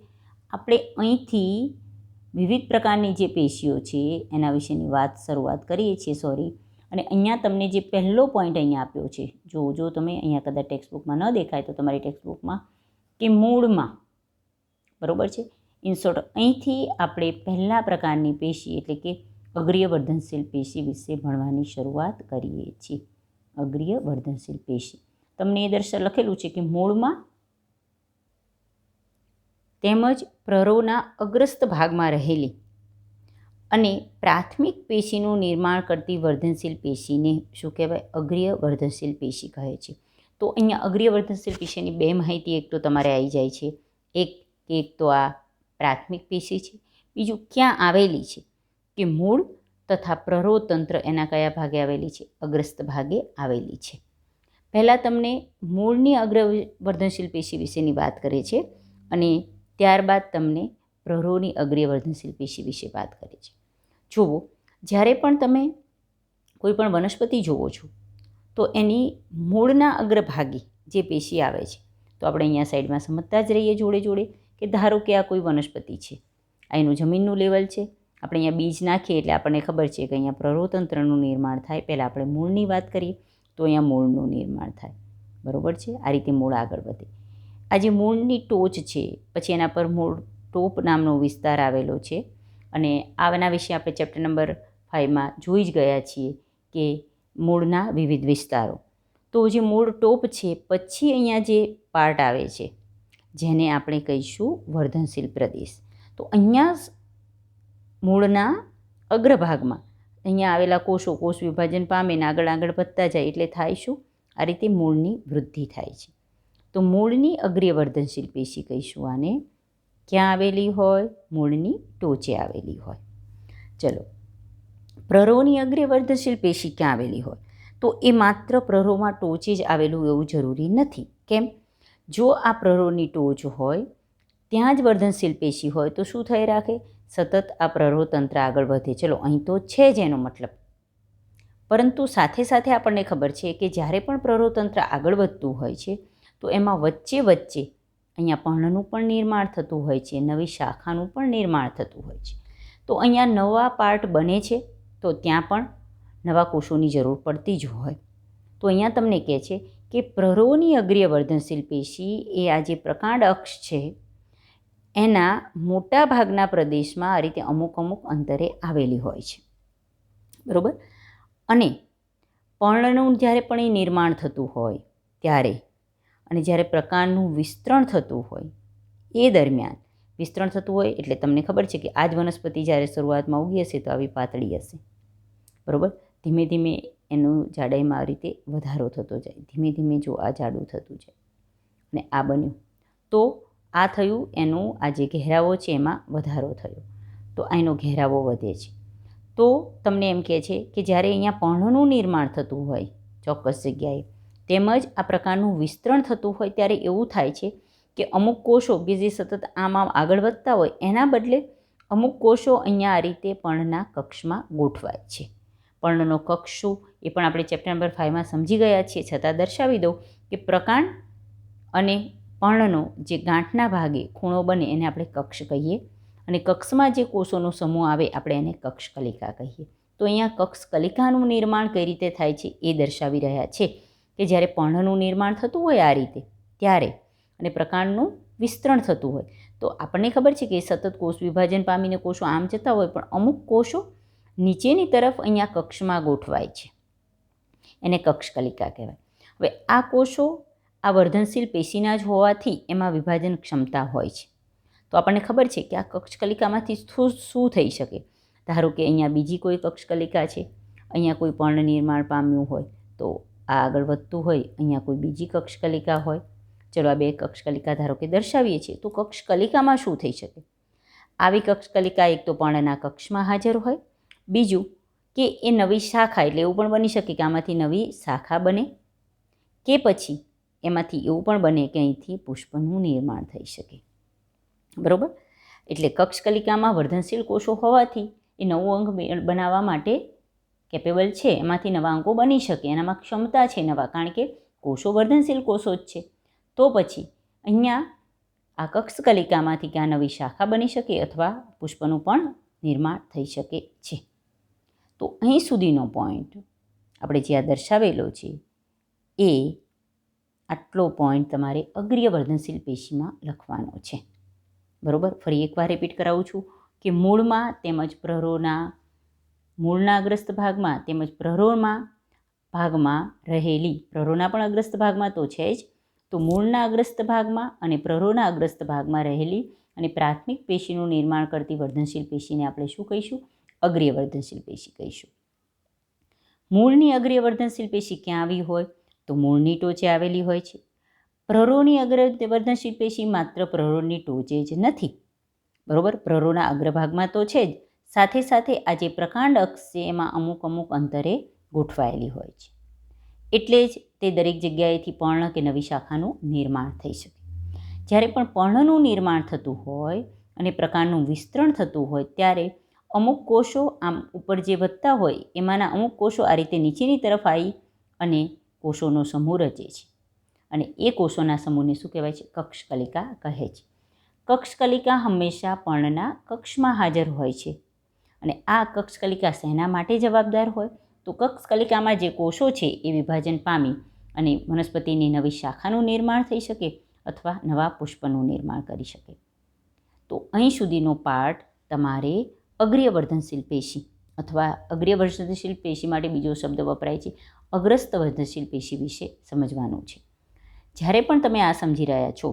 આપણે અહીંથી વિવિધ પ્રકારની જે પેશીઓ છે એના વિશેની શરૂઆત કરીએ છીએ. અને અહીંયા તમને જે પહેલો પોઈન્ટ અહીંયા આપ્યો છે, જો તમે અહીંયા કદાચ ટેક્સ્ટબુકમાં ન દેખાય તો તમારી ટેક્સ્ટબુકમાં કે મૂળમાં, બરાબર છે, ઇન્સર્ટ, અહીંથી આપણે પહેલા પ્રકારની પેશી એટલે કે અગ્રીય વર્ધનશીલ પેશી વિશે ભણવાની શરૂઆત કરીએ છીએ. અગ્રીય વર્ધનશીલ પેશી તમને એ લખેલું છે કે મૂળમાં તેમજ પ્રરોના અગ્રસ્ત ભાગમાં રહેલી અને પ્રાથમિક પેશીનું નિર્માણ કરતી વર્ધનશીલ પેશીને શું કહેવાય? અગ્રીય વર્ધનશીલ પેશી કહે છે. તો અહીંયા અગ્રીય વર્ધનશીલ પેશીની 2 માહિતી એક તો તમારે આવી જાય છે. એક તો આ પ્રાથમિક પેશી છે, બીજું ક્યાં આવેલી છે કે મૂળ તથા પ્રરોતંત્ર એના કયા ભાગે આવેલી છે? અગ્રસ્ત ભાગે આવેલી છે. પહેલાં તમને મૂળની અગ્રવર્ધનશીલ પેશી વિશેની વાત કરે છે અને ત્યારબાદ તમને પ્રરોની અગ્રીય વર્ધનશીલ પેશી વિશે વાત કરે છે. જુઓ, જ્યારે પણ તમે કોઈ પણ વનસ્પતિ જોવો છો તો એની મૂળના અગ્રભાગે જે પેશી આવે છે, તો આપણે અહીંયા સાઈડમાં સમજતા જ રહીએ જોડે જોડે કે ધારો કે આ કોઈ વનસ્પતિ છે, આ એનું જમીનનું લેવલ છે, આપણે અહીંયા બીજ નાખીએ એટલે આપણને ખબર છે કે અહીંયા પ્રરોતંત્રનું નિર્માણ થાય. પહેલાં આપણે મૂળની વાત કરીએ તો અહીંયા મૂળનું નિર્માણ થાય, બરાબર છે. આ રીતે મૂળ આગળ વધે. આ જે મૂળની ટોચ છે પછી એના પર મૂળ ટોપ નામનો વિસ્તાર આવેલો છે અને આના વિશે આપણે ચેપ્ટર નંબર 5માં જોઈ જ ગયા છીએ કે મૂળના વિવિધ વિસ્તારો. તો જે મૂળ ટોપ છે પછી અહીંયા જે પાર્ટ આવે છે જેને આપણે કહીશું વર્ધનશીલ પ્રદેશ. તો અહીંયા મૂળના અગ્રભાગમાં અહીંયા આવેલા કોષ વિભાજન પામે ને આગળ આગળ વધતા જાય એટલે થાય શું? આ રીતે મૂળની વૃદ્ધિ થાય છે. તો મૂળની અગ્રીય વર્ધનશીલ પેશી કહીશું આને. ક્યાં આવેલી હોય? મૂળની ટોચે આવેલી હોય. ચલો, પ્રરોની અગ્રીય વર્ધનશીલ પેશી ક્યાં આવેલી હોય? તો એ માત્ર પ્રરોમાં ટોચે જ આવેલું એવું જરૂરી નથી. કેમ? જો આ પ્રરોની ટોચ હોય ત્યાં જ વર્ધનશીલ પેશી હોય તો શું થઈ રાખે? સતત આ પ્રરોતંત્ર આગળ વધે. ચલો, અહીં તો છે જ એનો મતલબ, પરંતુ સાથે સાથે આપણને ખબર છે કે જ્યારે પણ પ્રરોતંત્ર આગળ વધતું હોય છે તો એમાં વચ્ચે વચ્ચે અહીંયા પર્ણનું પણ નિર્માણ થતું હોય છે, નવી શાખાનું પણ નિર્માણ થતું હોય છે. તો અહીંયા નવા પાર્ટ બને છે તો ત્યાં પણ નવા કોષોની જરૂર પડતી જ હોય. તો અહીંયા તમને કહે છે કે પ્રરોની અગ્રીય વર્ધનશીલ પેશી એ આ જે પ્રકાંડ અક્ષ છે એના મોટા ભાગના પ્રદેશમાં આ રીતે અમુક અમુક અંતરે આવેલી હોય છે, બરાબર. અને પર્ણનું જ્યારે પણ એ નિર્માણ થતું હોય ત્યારે અને જ્યારે પ્રકાંડનું વિસ્તરણ થતું હોય એ દરમિયાન વિસ્તરણ થતું હોય એટલે તમને ખબર છે કે આ જ વનસ્પતિ જ્યારે શરૂઆતમાં ઉગી હશે તો આવી પાતળી હશે, બરાબર. ધીમે ધીમે એનું જાડાઈમાં આ રીતે વધારો થતો જાય. ધીમે ધીમે જો આ જાડું થતું જાય અને આ બન્યું તો આ થયું એનું આ જે ઘેરાવો છે એમાં વધારો થયો તો એનો ઘેરાવો વધે છે. તો તમને એમ કહે છે કે જ્યારે અહીંયા પર્ણનું નિર્માણ થતું હોય ચોક્કસ જગ્યાએ તેમજ આ પ્રકારનું વિસ્તરણ થતું હોય ત્યારે એવું થાય છે કે અમુક કોષો કે જે સતત આમ આગળ વધતા હોય એના બદલે અમુક કોષો અહીંયા આ રીતે પર્ણના કક્ષમાં ગોઠવાય છે. પર્ણનો કક્ષ શું એ પણ આપણે ચેપ્ટર નંબર 5માં સમજી ગયા છીએ, છતાં દર્શાવી દઉં કે પ્રકાંડ અને પર્ણનો જે ગાંઠના ભાગે ખૂણો બને એને આપણે કક્ષ કહીએ અને કક્ષમાં જે કોષોનો સમૂહ આવે આપણે એને કક્ષકલિકા કહીએ. તો અહીંયા કક્ષકલિકાનું નિર્માણ કઈ રીતે થાય છે એ દર્શાવી રહ્યા છે કે જ્યારે પર્ણનું નિર્માણ થતું હોય આ રીતે ત્યારે અને પ્રકાંડનું વિસ્તરણ થતું હોય તો આપણને ખબર છે કે સતત કોષ વિભાજન પામીને કોષો આમ જતા હોય પણ અમુક કોષો નીચેની તરફ અહીંયા કક્ષમાં ગોઠવાય છે, એને કક્ષકલિકા કહેવાય. હવે આ કોષો આ વર્ધનશીલ પેશીના જ હોવાથી એમાં વિભાજન ક્ષમતા હોય છે. તો આપણને ખબર છે કે આ કક્ષકલિકામાંથી શું થઈ શકે? ધારો કે અહીંયા બીજી કોઈ કક્ષકલિકા છે, અહીંયા કોઈ પર્ણ નિર્માણ પામ્યું હોય તો આ આગળ વધતું હોય, અહીંયા કોઈ બીજી કક્ષકલિકા હોય. ચલો, આ બે કક્ષકલિકા ધારો કે દર્શાવીએ છીએ તો કક્ષકલિકામાં શું થઈ શકે? આવી કક્ષકલિકા એક તો પર્ણના કક્ષમાં હાજર હોય, બીજું કે એ નવી શાખા એટલે એવું પણ બની શકે કે આમાંથી નવી શાખા બને કે પછી એમાંથી એવું પણ બને કે અહીંથી પુષ્પનું નિર્માણ થઈ શકે, બરાબર. એટલે કક્ષકલિકામાં વર્ધનશીલ કોષો હોવાથી એ નવું અંગ બનાવવા માટે કેપેબલ છે, એમાંથી નવા અંગો બની શકે, એનામાં ક્ષમતા છે નવા, કારણ કે કોષો વર્ધનશીલ કોષો જ છે. તો પછી અહીંયા આ કક્ષકલિકામાંથી ક્યાં નવી શાખા બની શકે અથવા પુષ્પનું પણ નિર્માણ થઈ શકે છે. તો અહીં સુધીનો પોઈન્ટ આપણે જે આ દર્શાવેલો છે એ આટલો પોઈન્ટ તમારે અગ્રીય વર્ધનશીલ પેશીમાં લખવાનો છે, બરાબર. ફરી એકવાર રિપીટ કરાવું છું કે મૂળમાં તેમજ પ્રરોના મૂળના અગ્રસ્ત ભાગમાં તેમજ પ્રરોમાં ભાગમાં રહેલી, પ્રરોના પણ અગ્રસ્ત ભાગમાં તો છે જ, તો મૂળના અગ્રસ્ત ભાગમાં અને પ્રરોના અગ્રસ્ત ભાગમાં રહેલી અને પ્રાથમિક પેશીનું નિર્માણ કરતી વર્ધનશીલ પેશીને આપણે શું કહીશું? અગ્રીય વર્ધનશીલ પેશી કહીશું. મૂળની અગ્રીય વર્ધનશીલ પેશી ક્યાં આવી હોય? તો મૂળની ટોચે આવેલી હોય છે. પ્રરોની અગ્રીય વર્ધનશીલ પેશી માત્ર પ્રરોની ટોચે જ નથી, બરાબર. પ્રરોના અગ્રભાગમાં તો છે જ, સાથે સાથે આ જે પ્રકાંડ અક્ષ છે એમાં અમુક અમુક અંતરે ગોઠવાયેલી હોય છે. એટલે જ તે દરેક જગ્યાએથી પર્ણ કે નવી શાખાનું નિર્માણ થઈ શકે. જ્યારે પણ પર્ણનું નિર્માણ થતું હોય અને પ્રકાંડનું વિસ્તરણ થતું હોય ત્યારે અમુક કોષો આમ ઉપર જે વધતા હોય એમાંના અમુક કોષો આ રીતે નીચેની તરફ આવી અને કોષોનો સમૂહ રચે છે અને એ કોષોના સમૂહને શું કહેવાય છે? કક્ષકલિકા કહે છે. કક્ષકલિકા હંમેશા પર્ણના કક્ષમાં હાજર હોય છે અને આ કક્ષકલિકા શેના માટે જવાબદાર હોય? તો કક્ષકલિકામાં જે કોષો છે એ વિભાજન પામી અને વનસ્પતિની નવી શાખાનું નિર્માણ થઈ શકે અથવા નવા પુષ્પનું નિર્માણ કરી શકે. તો અહીં સુધીનો પાઠ તમારે અગ્રીય વર્ધનશીલ પેશી અથવા અગ્રીય વર્ધનશીલ પેશી માટે બીજો શબ્દ વપરાય છે અગ્રસ્ત વર્ધનશીલ પેશી વિશે સમજવાનું છે. જ્યારે પણ તમે આ સમજી રહ્યા છો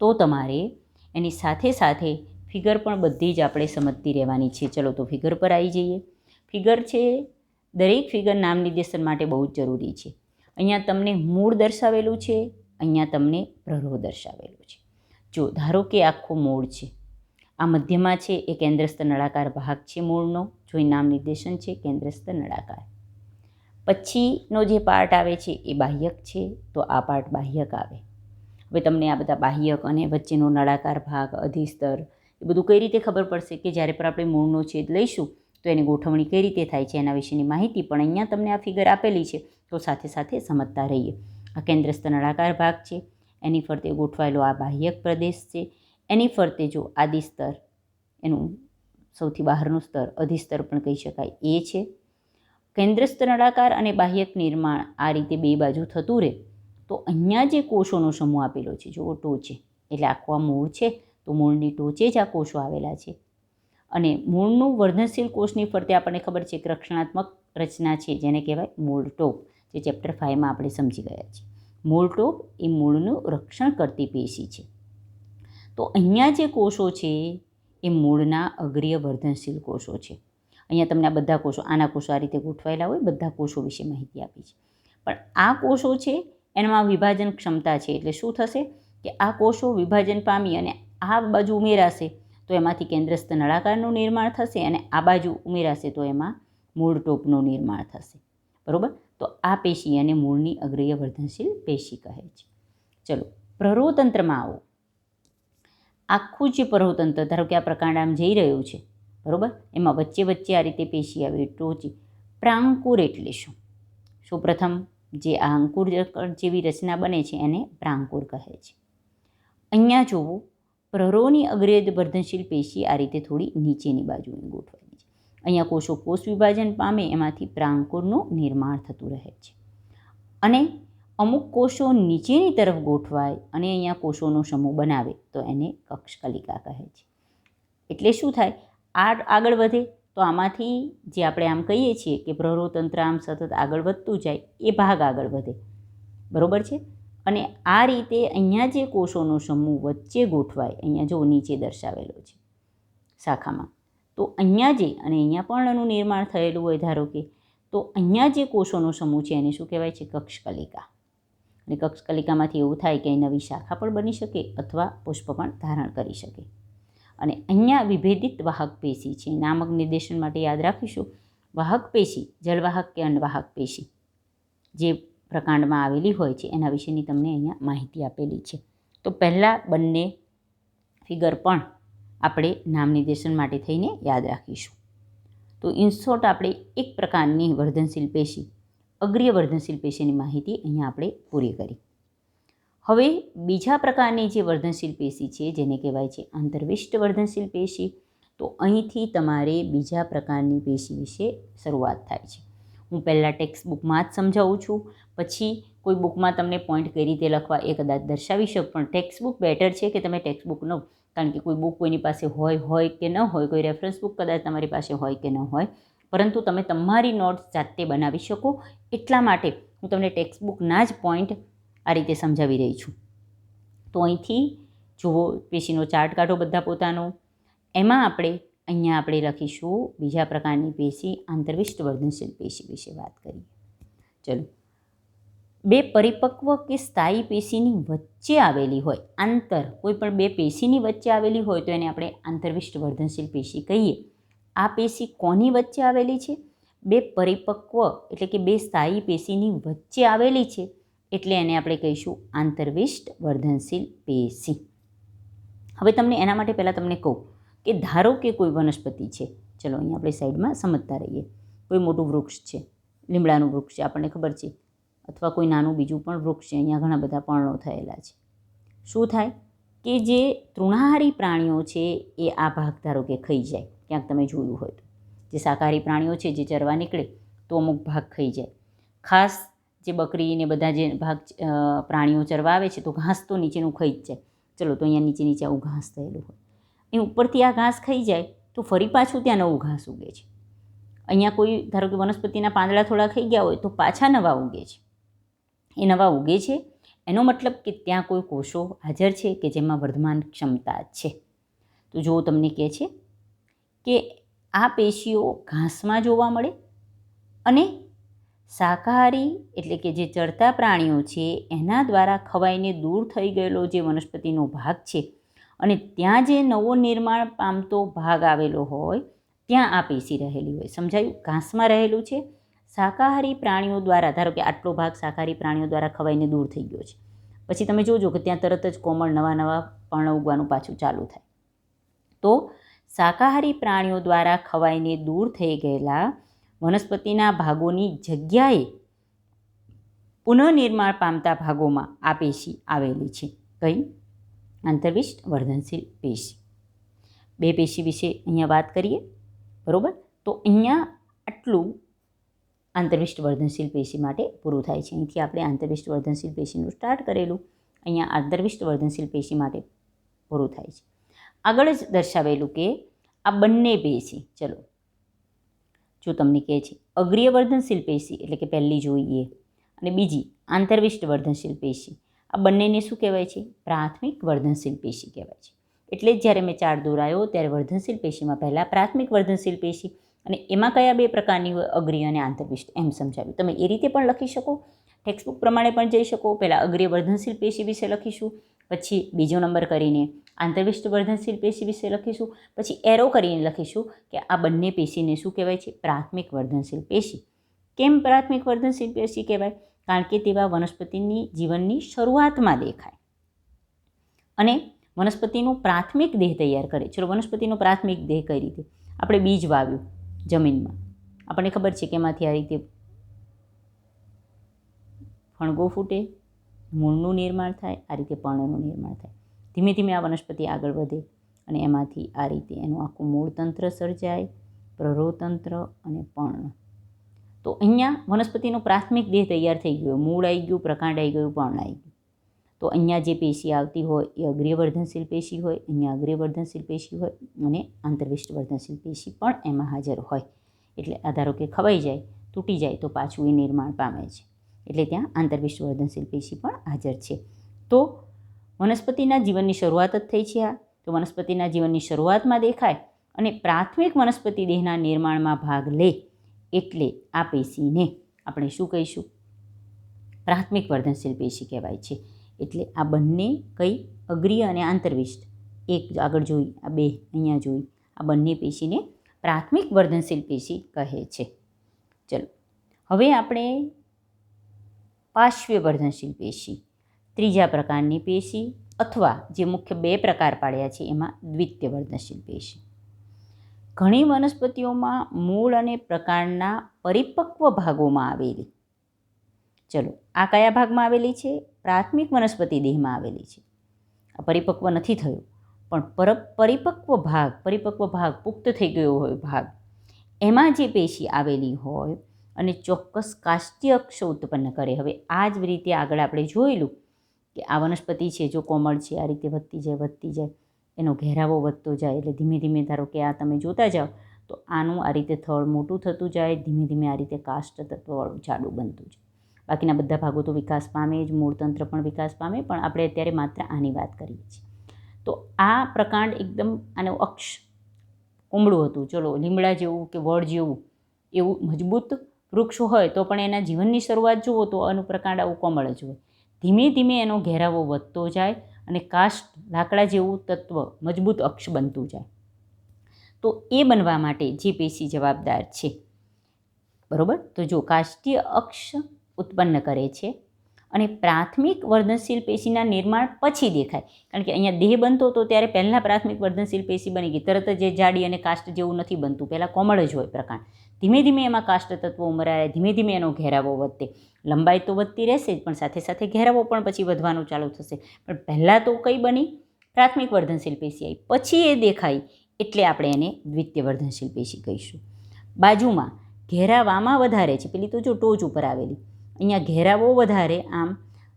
તો તમારે એની સાથે સાથે ફિગર પણ બધી જ આપણે સમજતી રહેવાની છે. ચલો તો ફિગર પર આવી જઈએ. ફિગર છે, દરેક ફિગર નામ નિર્દેશન માટે બહુ જ જરૂરી છે. અહીંયા તમને મૂળ દર્શાવેલું છે, અહીંયા તમને પ્રરોહ દર્શાવેલું છે. જો ધારો કે આખું મૂળ છે, આ મધ્યમાં છે એ કેન્દ્રસ્થ નળાકાર ભાગ છે મૂળનો, જો એ નામ નિર્દેશન છે કેન્દ્રસ્થ નળાકાર. પછીનો જે પાર્ટ આવે છે એ બાહ્યક છે, તો આ પાર્ટ બાહ્યક આવે. હવે તમને આ બધા બાહ્યક અને વચ્ચેનો નળાકાર ભાગ, અધિસ્તર, એ બધું કઈ રીતે ખબર પડશે? કે જ્યારે પણ આપણે મૂળનો છેદ લઈશું તો એની ગોઠવણી કઈ રીતે થાય છે એના વિશેની માહિતી પણ અહીંયા તમને આ ફિગર આપેલી છે, તો સાથે સાથે સમજતા રહીએ. આ કેન્દ્રસ્થ નળાકાર ભાગ છે, એની ફરતે ગોઠવાયેલો આ બાહ્યક પ્રદેશ છે, એની ફરતે જો આદિ સ્તર, એનું સૌથી બહારનું સ્તર, અધિસ્તર પણ કહી શકાય, એ છે. કેન્દ્રસ્થ નળાકાર અને બાહ્યક નિર્માણ આ રીતે બે બાજુ થતું રહે તો અહીંયા જે કોષોનો સમૂહ આપેલો છે, જો ટોચે, એટલે આખું આ મૂળ છે તો મૂળની ટોચે જ આ કોષો આવેલા છે અને મૂળનું વર્ધનશીલ કોષની ફરતે આપણને ખબર છે કે રક્ષણાત્મક રચના છે જેને કહેવાય મૂળ ટોપ, જે ચેપ્ટર 5માં આપણે સમજી ગયા છીએ. મૂળ ટોપ એ મૂળનું રક્ષણ કરતી પેશી છે. તો અહીંયા જે કોષો છે એ મૂળના અગ્રીય વર્ધનશીલ કોષો છે. અહીંયા તમને આ બધા કોષો, આના કોષો આ રીતે ગોઠવાયેલા હોય, બધા કોષો વિશે માહિતી આપી છે. પણ આ કોષો છે એનામાં વિભાજન ક્ષમતા છે, એટલે શું થશે કે આ કોષો વિભાજન પામી અને આ બાજુ ઉમેરાશે તો એમાંથી કેન્દ્રસ્થ નળાકારનું નિર્માણ થશે અને આ બાજુ ઉમેરાશે તો એમાં મૂળ ટોપનું નિર્માણ થશે. બરાબર? તો આ પેશી અને મૂળની અગ્રીય વર્ધનશીલ પેશી કહે છે. ચલો પ્રરોહતંત્રમાં આવો. આખું જે પ્રરોહતંત્ર, ધારો કે આ પ્રકાંડ આમ જઈ રહ્યું છે, બરાબર, એમાં વચ્ચે વચ્ચે આ રીતે પેશી આવે, ટોચે. પ્રાંકુર એટલે શું? સૌપ્રથમ જે આ અંકુર જેવી રચના બને છે એને પ્રાંકુર કહે છે. અહીંયા જુઓ, પ્રરોહની અગ્રીય વર્ધનશીલ પેશી આ રીતે થોડી નીચેની બાજુએ ગોઠવાયેલી છે. અહીંયા કોષો કોષ વિભાજન પામે એમાંથી પ્રાંકુરનું નિર્માણ થતું રહે છે અને અમુક કોષો નીચેની તરફ ગોઠવાય અને અહીંયા કોષોનો સમૂહ બનાવે તો એને કક્ષકલિકા કહે છે. એટલે શું થાય? આ આગળ વધે તો આમાંથી જે આપણે આમ કહીએ છીએ કે પ્રરોહતંત્ર આમ સતત આગળ વધતું જાય, એ ભાગ આગળ વધે. બરાબર છે? અને આ રીતે અહીંયા જે કોષોનો સમૂહ વચ્ચે ગોઠવાય, અહીંયા જો નીચે દર્શાવેલો છે શાખામાં, તો અહીંયા જે, અને અહીંયા પર્ણનું નિર્માણ થયેલું હોય ધારો કે, તો અહીંયા જે કોષોનો સમૂહ છે એને શું કહેવાય છે? કક્ષકલિકા. અને કક્ષકલિકામાંથી એવું થાય કે અહીં નવી શાખા પણ બની શકે અથવા પુષ્પ પણ ધારણ કરી શકે. અને અહીંયા વિભેદિત વાહક પેશી છે. નામક નિર્દેશન માટે યાદ રાખીશું, વાહક પેશી, જલવાહક કે અંડવાહક પેશી જે પ્રકાંડમાં આવેલી હોય છે એના વિશેની તમને અહીંયા માહિતી આપેલી છે. તો પહેલાં બંને ફિગર પણ આપણે નામ નિર્દેશન માટે થઈને યાદ રાખીશું. તો ઇન શોર્ટ આપણે એક પ્રકારની વર્ધનશીલ પેશી, અગ્રીય વર્ધનશીલ પેશીની માહિતી અહીંયા આપણે પૂરી કરી. હવે બીજા પ્રકારની જે વર્ધનશીલ પેશી છે જેને કહેવાય છે આંતરવિષ્ટ વર્ધનશીલ પેશી. તો અહીંથી તમારે બીજા પ્રકારની પેશી વિશે શરૂઆત થાય છે. હું પહેલાં ટેક્સ્ટ બુકમાં જ સમજાવું છું, પછી કોઈ બુકમાં તમને પોઈન્ટ કઈ રીતે લખવા એ કદાચ દર્શાવી શકો, પણ ટેક્સ્ટ બુક બેટર છે કે તમે ટેક્સ્ટ બુક લો, કારણ કે કોઈ બુક કોઈની પાસે હોય કે ન હોય, કોઈ રેફરન્સ બુક કદાચ તમારી પાસે હોય કે ન હોય, પરંતુ તમે તમારી નોટ્સ જાતે બનાવી શકો એટલા માટે હું તમને ટેક્સ્ટ બુકના જ પોઈન્ટ આ રીતે સમજાવી રહી છું. તો અહીંથી જુઓ, પેશીનો ચાર્ટ કાઢો બધા પોતાનો. એમાં અહીંયા આપણે લખીશું બીજા પ્રકારની પેશી, આંતરવિષ્ટ વર્ધનશીલ પેશી વિશે વાત કરીએ. ચલો, બે પરિપક્વ કે સ્થાયી પેશીની વચ્ચે આવેલી હોય, કોઈ પણ બે પેશીની વચ્ચે આવેલી હોય તો એને આપણે આંતરવિષ્ટ વર્ધનશીલ પેશી કહીએ. આ પેશી કોની વચ્ચે આવેલી છે? બે પરિપક્વ એટલે કે બે સ્થાયી પેશીની વચ્ચે આવેલી છે, એટલે એને આપણે કહીશું આંતરવિષ્ટ વર્ધનશીલ પેશી. હવે તમને એના માટે પહેલાં તમને કહું કે ધારો કે કોઈ વનસ્પતિ છે, ચલો અહીંયા આપણે સાઈડમાં સમજતા રહીએ. કોઈ મોટું વૃક્ષ છે, લીમડાનું વૃક્ષ છે, આપણને ખબર છે, અથવા કોઈ નાનું બીજું પણ વૃક્ષ છે. અહીંયા ઘણા બધા પર્ણો થયેલા છે. શું થાય કે જે તૃણાહારી પ્રાણીઓ છે એ આ ભાગ ધારો કે ખાઈ જાય. ક્યાંક તમે જોયું હોય તો જે શાકાહારી પ્રાણીઓ છે જે ચરવા નીકળે તો અમુક ભાગ ખાઈ જાય. ખાસ જે બકરી ને બધા જે ભાગ પ્રાણીઓ ચરવા આવે છે તો ઘાસ તો નીચેનું ખાઈ જ જાય. ચલો તો અહીંયા નીચે નીચે આવું ઘાસ થયેલું હોય, એ ઉપરથી આ ઘાસ ખાઈ જાય તો ફરી પાછું ત્યાં નવું ઘાસ ઉગે છે. અહીંયા કોઈ ધારો કે વનસ્પતિના પાંદડા થોડા ખાઈ ગયા હોય તો પાછા નવા ઉગે છે. એ નવા ઉગે છે એનો મતલબ કે ત્યાં કોઈ કોષો હાજર છે કે જેમાં વર્ધમાન ક્ષમતા છે. તો જો તમને કહે છે કે આ પેશીઓ ઘાસમાં જોવા મળે અને શાકાહારી એટલે કે જે ચરતા પ્રાણીઓ છે એના દ્વારા ખવાઈને દૂર થઈ ગયેલો જે વનસ્પતિનો ભાગ છે અને ત્યાં જે નવો નિર્માણ પામતો ભાગ આવેલો હોય ત્યાં આ પેશી રહેલી હોય. સમજાયું? ઘાસમાં રહેલું છે. શાકાહારી પ્રાણીઓ દ્વારા ધારો કે આટલો ભાગ શાકાહારી પ્રાણીઓ દ્વારા ખવાઈને દૂર થઈ ગયો છે, પછી તમે જોજો કે ત્યાં તરત જ કોમળ નવા નવા પર્ણ ઉગવાનું પાછું ચાલુ થાય. તો શાકાહારી પ્રાણીઓ દ્વારા ખવાઈને દૂર થઈ ગયેલા વનસ્પતિના ભાગોની જગ્યાએ પુનઃનિર્માણ પામતા ભાગોમાં આ પેશી આવેલી છે. કઈ? આંતરવિષ્ટ વર્ધનશીલ પેશી. બે પેશી વિશે અહીંયા વાત કરીએ, બરાબર? તો અહીંયા આટલું આંતરવિષ્ટ વર્ધનશીલ પેશી માટે પૂરું થાય છે. અહીંથી આપણે આંતરવિષ્ટ વર્ધનશીલ પેશીનું સ્ટાર્ટ કરેલું, અહીંયા આંતરવિષ્ટ વર્ધનશીલ પેશી માટે પૂરું થાય છે. આગળ જ દર્શાવેલું કે આ બંને પેશી, ચલો જો તમને કહે છે અગ્રીય વર્ધનશીલ પેશી એટલે કે પહેલી જોઈએ અને બીજી આંતરવિષ્ટ વર્ધનશીલ પેશી, આ બંનેને શું કહેવાય છે? પ્રાથમિક વર્ધનશીલ પેશી કહેવાય છે. એટલે જ જ્યારે મેં ચાર્ટ દોરાયો ત્યારે વર્ધનશીલ પેશીમાં પહેલાં પ્રાથમિક વર્ધનશીલ પેશી અને એમાં કયા બે પ્રકારની હોય, અગ્રીય અને આંતરવિષ્ટ, એમ સમજાવ્યું. તમે એ રીતે પણ લખી શકો, ટેક્સ્ટબુક પ્રમાણે પણ જઈ શકો. પહેલાં અગ્રીય વર્ધનશીલ પેશી વિશે લખીશું, પછી બીજો નંબર કરીને આંતરવિષ્ટ વર્ધનશીલ પેશી વિશે લખીશું, પછી એરો કરીને લખીશું કે આ બંને પેશીને શું કહેવાય છે? પ્રાથમિક વર્ધનશીલ પેશી. કેમ પ્રાથમિક વર્ધનશીલ પેશી કહેવાય? કારણ કે તેવા વનસ્પતિની જીવનની શરૂઆતમાં દેખાય અને વનસ્પતિનો પ્રાથમિક દેહ તૈયાર કરે. ચલો, વનસ્પતિનો પ્રાથમિક દેહ કઈ રીતે? આપણે બીજ વાવ્યું જમીનમાં, આપણને ખબર છે કે એમાંથી આ રીતે ફણગો ફૂટે, મૂળનું નિર્માણ થાય, આ રીતે પર્ણનું નિર્માણ થાય. ધીમે ધીમે આ વનસ્પતિ આગળ વધે અને એમાંથી આ રીતે એનું આખું મૂળતંત્ર સર્જાય, પ્રરોહતંત્ર અને પર્ણ. તો અહીંયા વનસ્પતિનો પ્રાથમિક દેહ તૈયાર થઈ ગયો, મૂળ આવી ગયું, પ્રકાંડ આવી ગયું, પર્ણ આવી ગયું. તો અહીંયા જે પેશી આવતી હોય એ અગ્રીય વર્ધનશીલ પેશી હોય, અહીંયા અગ્રીય વર્ધનશીલ પેશી હોય અને આંતરવિષ્ટ વર્ધનશીલ પેશી પણ એમાં હાજર હોય. એટલે આ ધારો કે ખવાઈ જાય, તૂટી જાય તો પાછું એ નિર્માણ પામે છે. એટલે ત્યાં આંતરવિષ્ટ વર્ધનશીલ પેશી પણ હાજર છે. તો વનસ્પતિના જીવનની શરૂઆત જ થઈ છે આ. તો વનસ્પતિના જીવનની શરૂઆતમાં દેખાય અને પ્રાથમિક વનસ્પતિ દેહના નિર્માણમાં ભાગ લે એટલે આ પેશીને આપણે શું કહીશું? પ્રાથમિક વર્ધનશીલ પેશી કહેવાય છે. એટલે આ બંને કઈ? અગ્રીય અને આંતરવિષ્ટ. એક આગળ જોઈ, આ બે અહીંયા જોઈ, આ બંને પેશીને પ્રાથમિક વર્ધનશીલ પેશી કહે છે. ચલો, હવે આપણે પાર્શ્વ વર્ધનશીલ પેશી, ત્રીજા પ્રકારની પેશી અથવા જે મુખ્ય બે પ્રકાર પાડ્યા છે એમાં દ્વિતીય વર્ધનશીલ પેશી. ઘણી વનસ્પતિઓમાં મૂળ અને પ્રકાંડના પરિપક્વ ભાગોમાં આવેલી, ચલો આ કયા ભાગમાં આવેલી છે? પ્રાથમિક વનસ્પતિ દેહમાં આવેલી છે. આ પરિપક્વ નથી થયો પણ પરિપક્વ ભાગ પુખ્ત થઈ ગયો હોય ભાગ, એમાં જે પેશી આવેલી હોય અને ચોક્કસ કાષ્ઠીય અક્ષો ઉત્પન્ન કરે. હવે આ જ રીતે આગળ આપણે જોયેલું કે આ વનસ્પતિ છે જો કોમળ છે, આ રીતે વધતી જાય, એનો ઘેરાવો વધતો જાય. એટલે ધીમે ધીમે ધારો કે આ તમે જોતા જાઓ તો આનું આ રીતે થડ મોટું થતું જાય, ધીમે ધીમે આ રીતે કાષ્ઠ તત્વવાળું જાડું બનતું જાય. બાકીના બધા ભાગો તો વિકાસ પામે જ, મૂળતંત્ર પણ વિકાસ પામે, પણ આપણે અત્યારે માત્ર આની વાત કરીએ છીએ. તો આ પ્રકાંડ એકદમ આનું અક્ષ કુમળું હતું, ચલો લીમડા જેવું કે વડ જેવું એવું મજબૂત વૃક્ષ હોય તો પણ એના જીવનની શરૂઆત જુઓ તો આનું પ્રકાંડ આવું કોમળ જ હોય. ધીમે ધીમે એનો ઘેરાવો વધતો જાય અને કાષ્ઠ લાકડા જેવું તત્વ મજબૂત અક્ષ બનતું જાય. તો એ બનવા માટે જે પેશી જવાબદાર છે, બરાબર? તો જો કાષ્ઠીય અક્ષ ઉત્પન્ન કરે છે અને પ્રાથમિક વર્ધનશીલ પેશીના નિર્માણ પછી દેખાય. કારણ કે અહીંયા દેહ બનતો હતો ત્યારે પહેલાં પ્રાથમિક વર્ધનશીલ પેશી બની ગઈ, તરત જ જાડી અને કાષ્ટ જેવું નથી બનતું, પહેલાં કોમળ જ હોય પ્રકાંડ. ધીમે ધીમે એમાં કાષ્ટ તત્વો ઉમેરાય, ધીમે ધીમે એનો ઘેરાવો વધે. લંબાઈ તો વધતી રહેશે જ, પણ સાથે સાથે ઘેરાવો પણ પછી વધવાનું ચાલુ થશે. પણ પહેલાં તો કઈ બની? પ્રાથમિક વર્ધનશીલ પેશી આવી, પછી એ દેખાય એટલે આપણે એને દ્વિતીય વર્ધનશીલ પેશી કહીશું. બાજુમાં ઘેરાવામાં વધારે છે, પેલી તો જો ટોચ ઉપર આવેલી, અહીંયા ઘેરાવો વધારે આમ,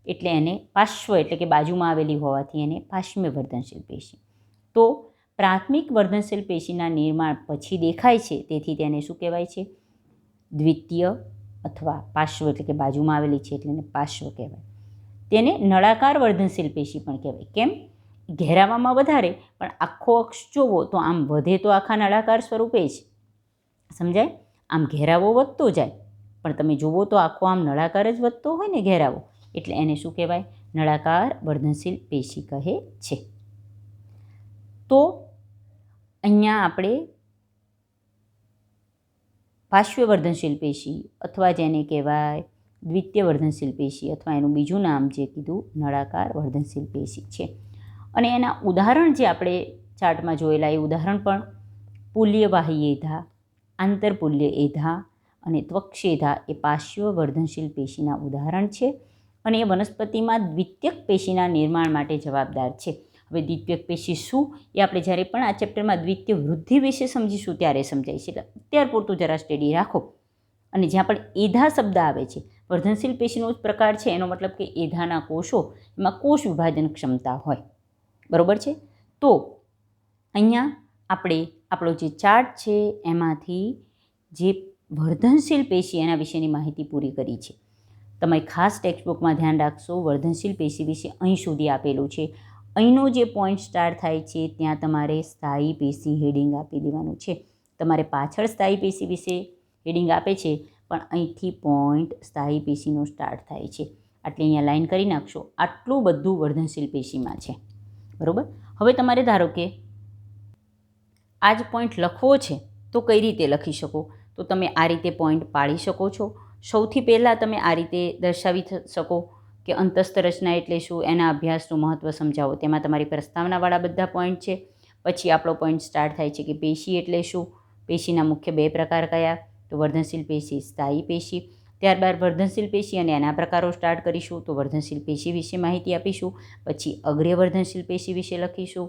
એટલે એને પાર્શ્વ એટલે કે બાજુમાં આવેલી હોવાથી એને પાર્શ્વ વર્ધનશીલ પેશી. તો પ્રાથમિક વર્ધનશીલ પેશીના નિર્માણ પછી દેખાય છે, તેથી તેને શું કહેવાય છે? દ્વિતીય અથવા પાર્શ્વ એટલે કે બાજુમાં આવેલી છે એટલે એને પાર્શ્વ કહેવાય. તેને નળાકાર વર્ધનશીલ પેશી પણ કહેવાય. કેમ? ઘેરાવામાં વધારે, પણ આખો અક્ષ જોવો તો આમ વધે તો આખા નળાકાર સ્વરૂપે જ, સમજાય? આમ ઘેરાવો વધતો જાય, પણ તમે જુઓ તો આખો આમ નળાકાર જ વધતો હોય ને ઘેરાવો, એટલે એને શું કહેવાય? નળાકાર વર્ધનશીલ પેશી કહે છે. તો અહીંયા આપણે પાર્શ્વ વર્ધનશીલ પેશી અથવા જેને કહેવાય દ્વિતીય વર્ધનશીલ પેશી અથવા એનું બીજું નામ જે કીધું નળાકાર વર્ધનશીલ પેશી છે. અને એના ઉદાહરણ જે આપણે ચાર્ટમાં જોયેલા એ ઉદાહરણ પણ પુલ્યવાહી એધા, આંતરપુલ્ય એધા અને ત્વક્ષેધા એ પાર્શ્વ વર્ધનશીલ પેશીના ઉદાહરણ છે. અને એ વનસ્પતિમાં દ્વિતીયક પેશીના નિર્માણ માટે જવાબદાર છે. હવે દ્વિતીયક પેશી શું એ આપણે જ્યારે પણ આ ચેપ્ટરમાં દ્વિતીય વૃદ્ધિ વિશે સમજીશું ત્યારે સમજાય છે. એટલે અત્યાર પૂરતું જરા સ્ટડી રાખો. અને જ્યાં પણ એધા શબ્દ આવે છે, વર્ધનશીલ પેશીનો જ પ્રકાર છે, એનો મતલબ કે એધાના કોષો એમાં કોષ વિભાજન ક્ષમતા હોય, બરાબર છે. તો અહીંયા આપણે આપણો જે ચાર્ટ છે એમાંથી જે વર્ધનશીલ પેશી એના વિશેની માહિતી પૂરી કરી છે. તમે ખાસ ટેક્સ્ટબુકમાં ધ્યાન રાખશો, વર્ધનશીલ પેશી વિશે અહીં સુધી આપેલું છે. અહીંનો જે પોઈન્ટ સ્ટાર્ટ થાય છે ત્યાં તમારે સ્થાયી પેશી હેડિંગ આપી દેવાનું છે. તમારે પાછળ સ્થાયી પેશી વિશે હેડિંગ આપે છે, પણ અહીંથી પોઈન્ટ સ્થાયી પેશીનો સ્ટાર્ટ થાય છે. એટલે અહીંયા લાઈન કરી નાખશો. આટલું બધું વર્ધનશીલ પેશીમાં છે, બરાબર. હવે તમારે ધારો કે આ જ પોઈન્ટ લખવો છે તો કઈ રીતે લખી શકો? તો તમે આ રીતે પોઈન્ટ પાડી શકો છો. સૌથી પહેલાં તમે આ રીતે દર્શાવી શકો કે અંતસ્થ રચના એટલે શું, એના અભ્યાસનું મહત્ત્વ સમજાવો. તેમાં તમારી પ્રસ્તાવનાવાળા બધા પોઈન્ટ છે. પછી આપણો પોઈન્ટ સ્ટાર્ટ થાય છે કે પેશી એટલે શું, પેશીના મુખ્ય બે પ્રકાર કયા, તો વર્ધનશીલ પેશી, સ્થાયી પેશી. ત્યારબાદ વર્ધનશીલ પેશી અને એના પ્રકારો સ્ટાર્ટ કરીશું. તો વર્ધનશીલ પેશી વિશે માહિતી આપીશું. પછી અગ્રીય વર્ધનશીલ પેશી વિશે લખીશું.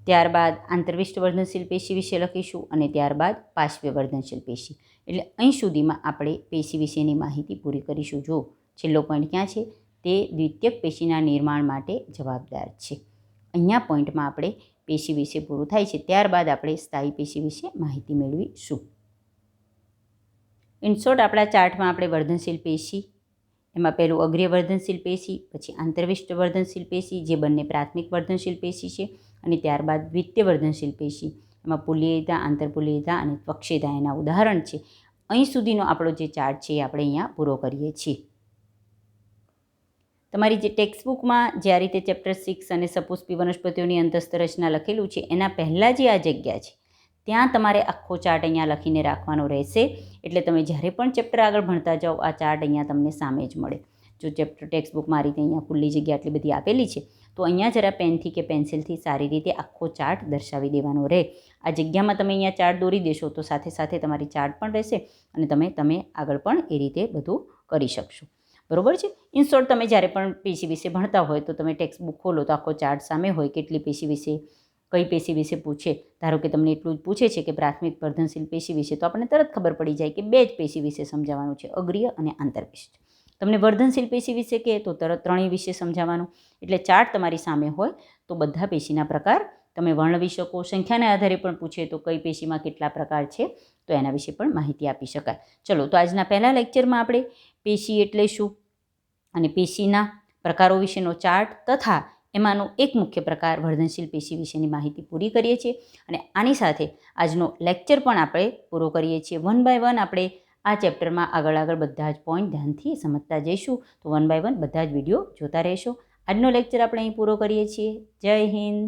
ત્યારબાદ આંતરવિષ્ટ વર્ધનશીલ પેશી વિશે લખીશું અને ત્યારબાદ પાર્શ્વ વર્ધનશીલ પેશી. એટલે અહીં સુધીમાં આપણે પેશી વિશેની માહિતી પૂરી કરીશું. જો છેલ્લો પોઈન્ટ ક્યાં છે? તે દ્વિતીયક પેશીના નિર્માણ માટે જવાબદાર છે. અહીંયા પોઈન્ટમાં આપણે પેશી વિશે પૂરું થાય છે. ત્યારબાદ આપણે સ્થાયી પેશી વિશે માહિતી મેળવીશું. ઇન શોર્ટ આપણા ચાર્ટમાં આપણે વર્ધનશીલ પેશી, એમાં પહેલું અગ્રીય વર્ધનશીલ પેશી, પછી આંતરવિષ્ટ વર્ધનશીલ પેશી જે બંને પ્રાથમિક વર્ધનશીલ પેશી છે, અને ત્યારબાદ દ્વિતીય વર્ધનશીલ પેશી, એમાં પુલ્યેધા, આંતરપુલ્યેધા અને ત્વક્ષેધા એના ઉદાહરણ છે. અહીં સુધીનો આપણો જે ચાર્ટ છે એ આપણે અહીંયા પૂરો કરીએ છીએ. તમારી જે ટેક્સ્ટબુકમાં જે આ રીતે ચેપ્ટર 6 અને સપુષ્પી વનસ્પતિઓની અંતસ્થ રચના લખેલું છે એના પહેલાં જે આ જગ્યા છે ત્યાં તમારે આખો ચાર્ટ અહીંયા લખીને રાખવાનો રહેશે. એટલે તમે જ્યારે પણ ચેપ્ટર આગળ ભણતા જાઓ આ ચાર્ટ અહીંયા તમને સામે જ મળે. જો ચેપ્ટર ટેક્સ્ટબુકમાં આ રીતે અહીંયા ખુલ્લી જગ્યા આટલી બધી આપેલી છે તો અહીંયા જરા પેનથી કે પેન્સિલથી સારી રીતે આખો ચાર્ટ દર્શાવી દેવાનો રહે. આ જગ્યામાં તમે અહીંયા ચાર્ટ દોરી દેશો તો સાથે સાથે તમારી ચાર્ટ પણ રહેશે અને તમે આગળ પણ એ રીતે બધું કરી શકશો, બરાબર છે. ઇન શોર્ટ તમે જ્યારે પણ પેશી વિશે ભણતા હોય તો તમે ટેક્સ્ટબુક ખોલો તો આખો ચાર્ટ સામે હોય, કેટલી પેશી વિશે, કઈ પેશી વિશે પૂછે. ધારો કે તમને એટલું જ પૂછે છે કે પ્રાથમિક વર્ધનશીલ પેશી વિશે, તો આપણને તરત ખબર પડી જાય કે બે જ પેશી વિશે સમજાવવાનું છે, અગ્રીય અને આંતરવિષ્ટ. તમને વર્ધનશીલ પેશી વિશે કહે તો તરત ત્રણેય વિશે સમજાવવાનું. એટલે ચાર્ટ તમારી સામે હોય તો બધા પેશીના પ્રકાર તમે વર્ણવી શકો. સંખ્યાના આધારે પણ પૂછે તો કઈ પેશીમાં કેટલા પ્રકાર છે તો એના વિશે પણ માહિતી આપી શકાય. ચલો, તો આજના પહેલા લેક્ચરમાં આપણે પેશી એટલે શું અને પેશીના પ્રકારો વિશેનો ચાર્ટ તથા એમાંનો એક મુખ્ય પ્રકાર વર્ધનશીલ પેશી વિશેની માહિતી પૂરી કરીએ છીએ. અને આની સાથે આજનો લેક્ચર પણ આપણે પૂરો કરીએ છીએ. વન બાય વન આપણે આ ચેપ્ટરમાં આગળ બધા જ પોઈન્ટ ધ્યાનથી સમજતા જઈશું. તો વન બાય વન બધા જ વિડીયો જોતા રહેશો. આજનો લેક્ચર આપણે અહીં પૂરો કરીએ છીએ. જય હિન્દ.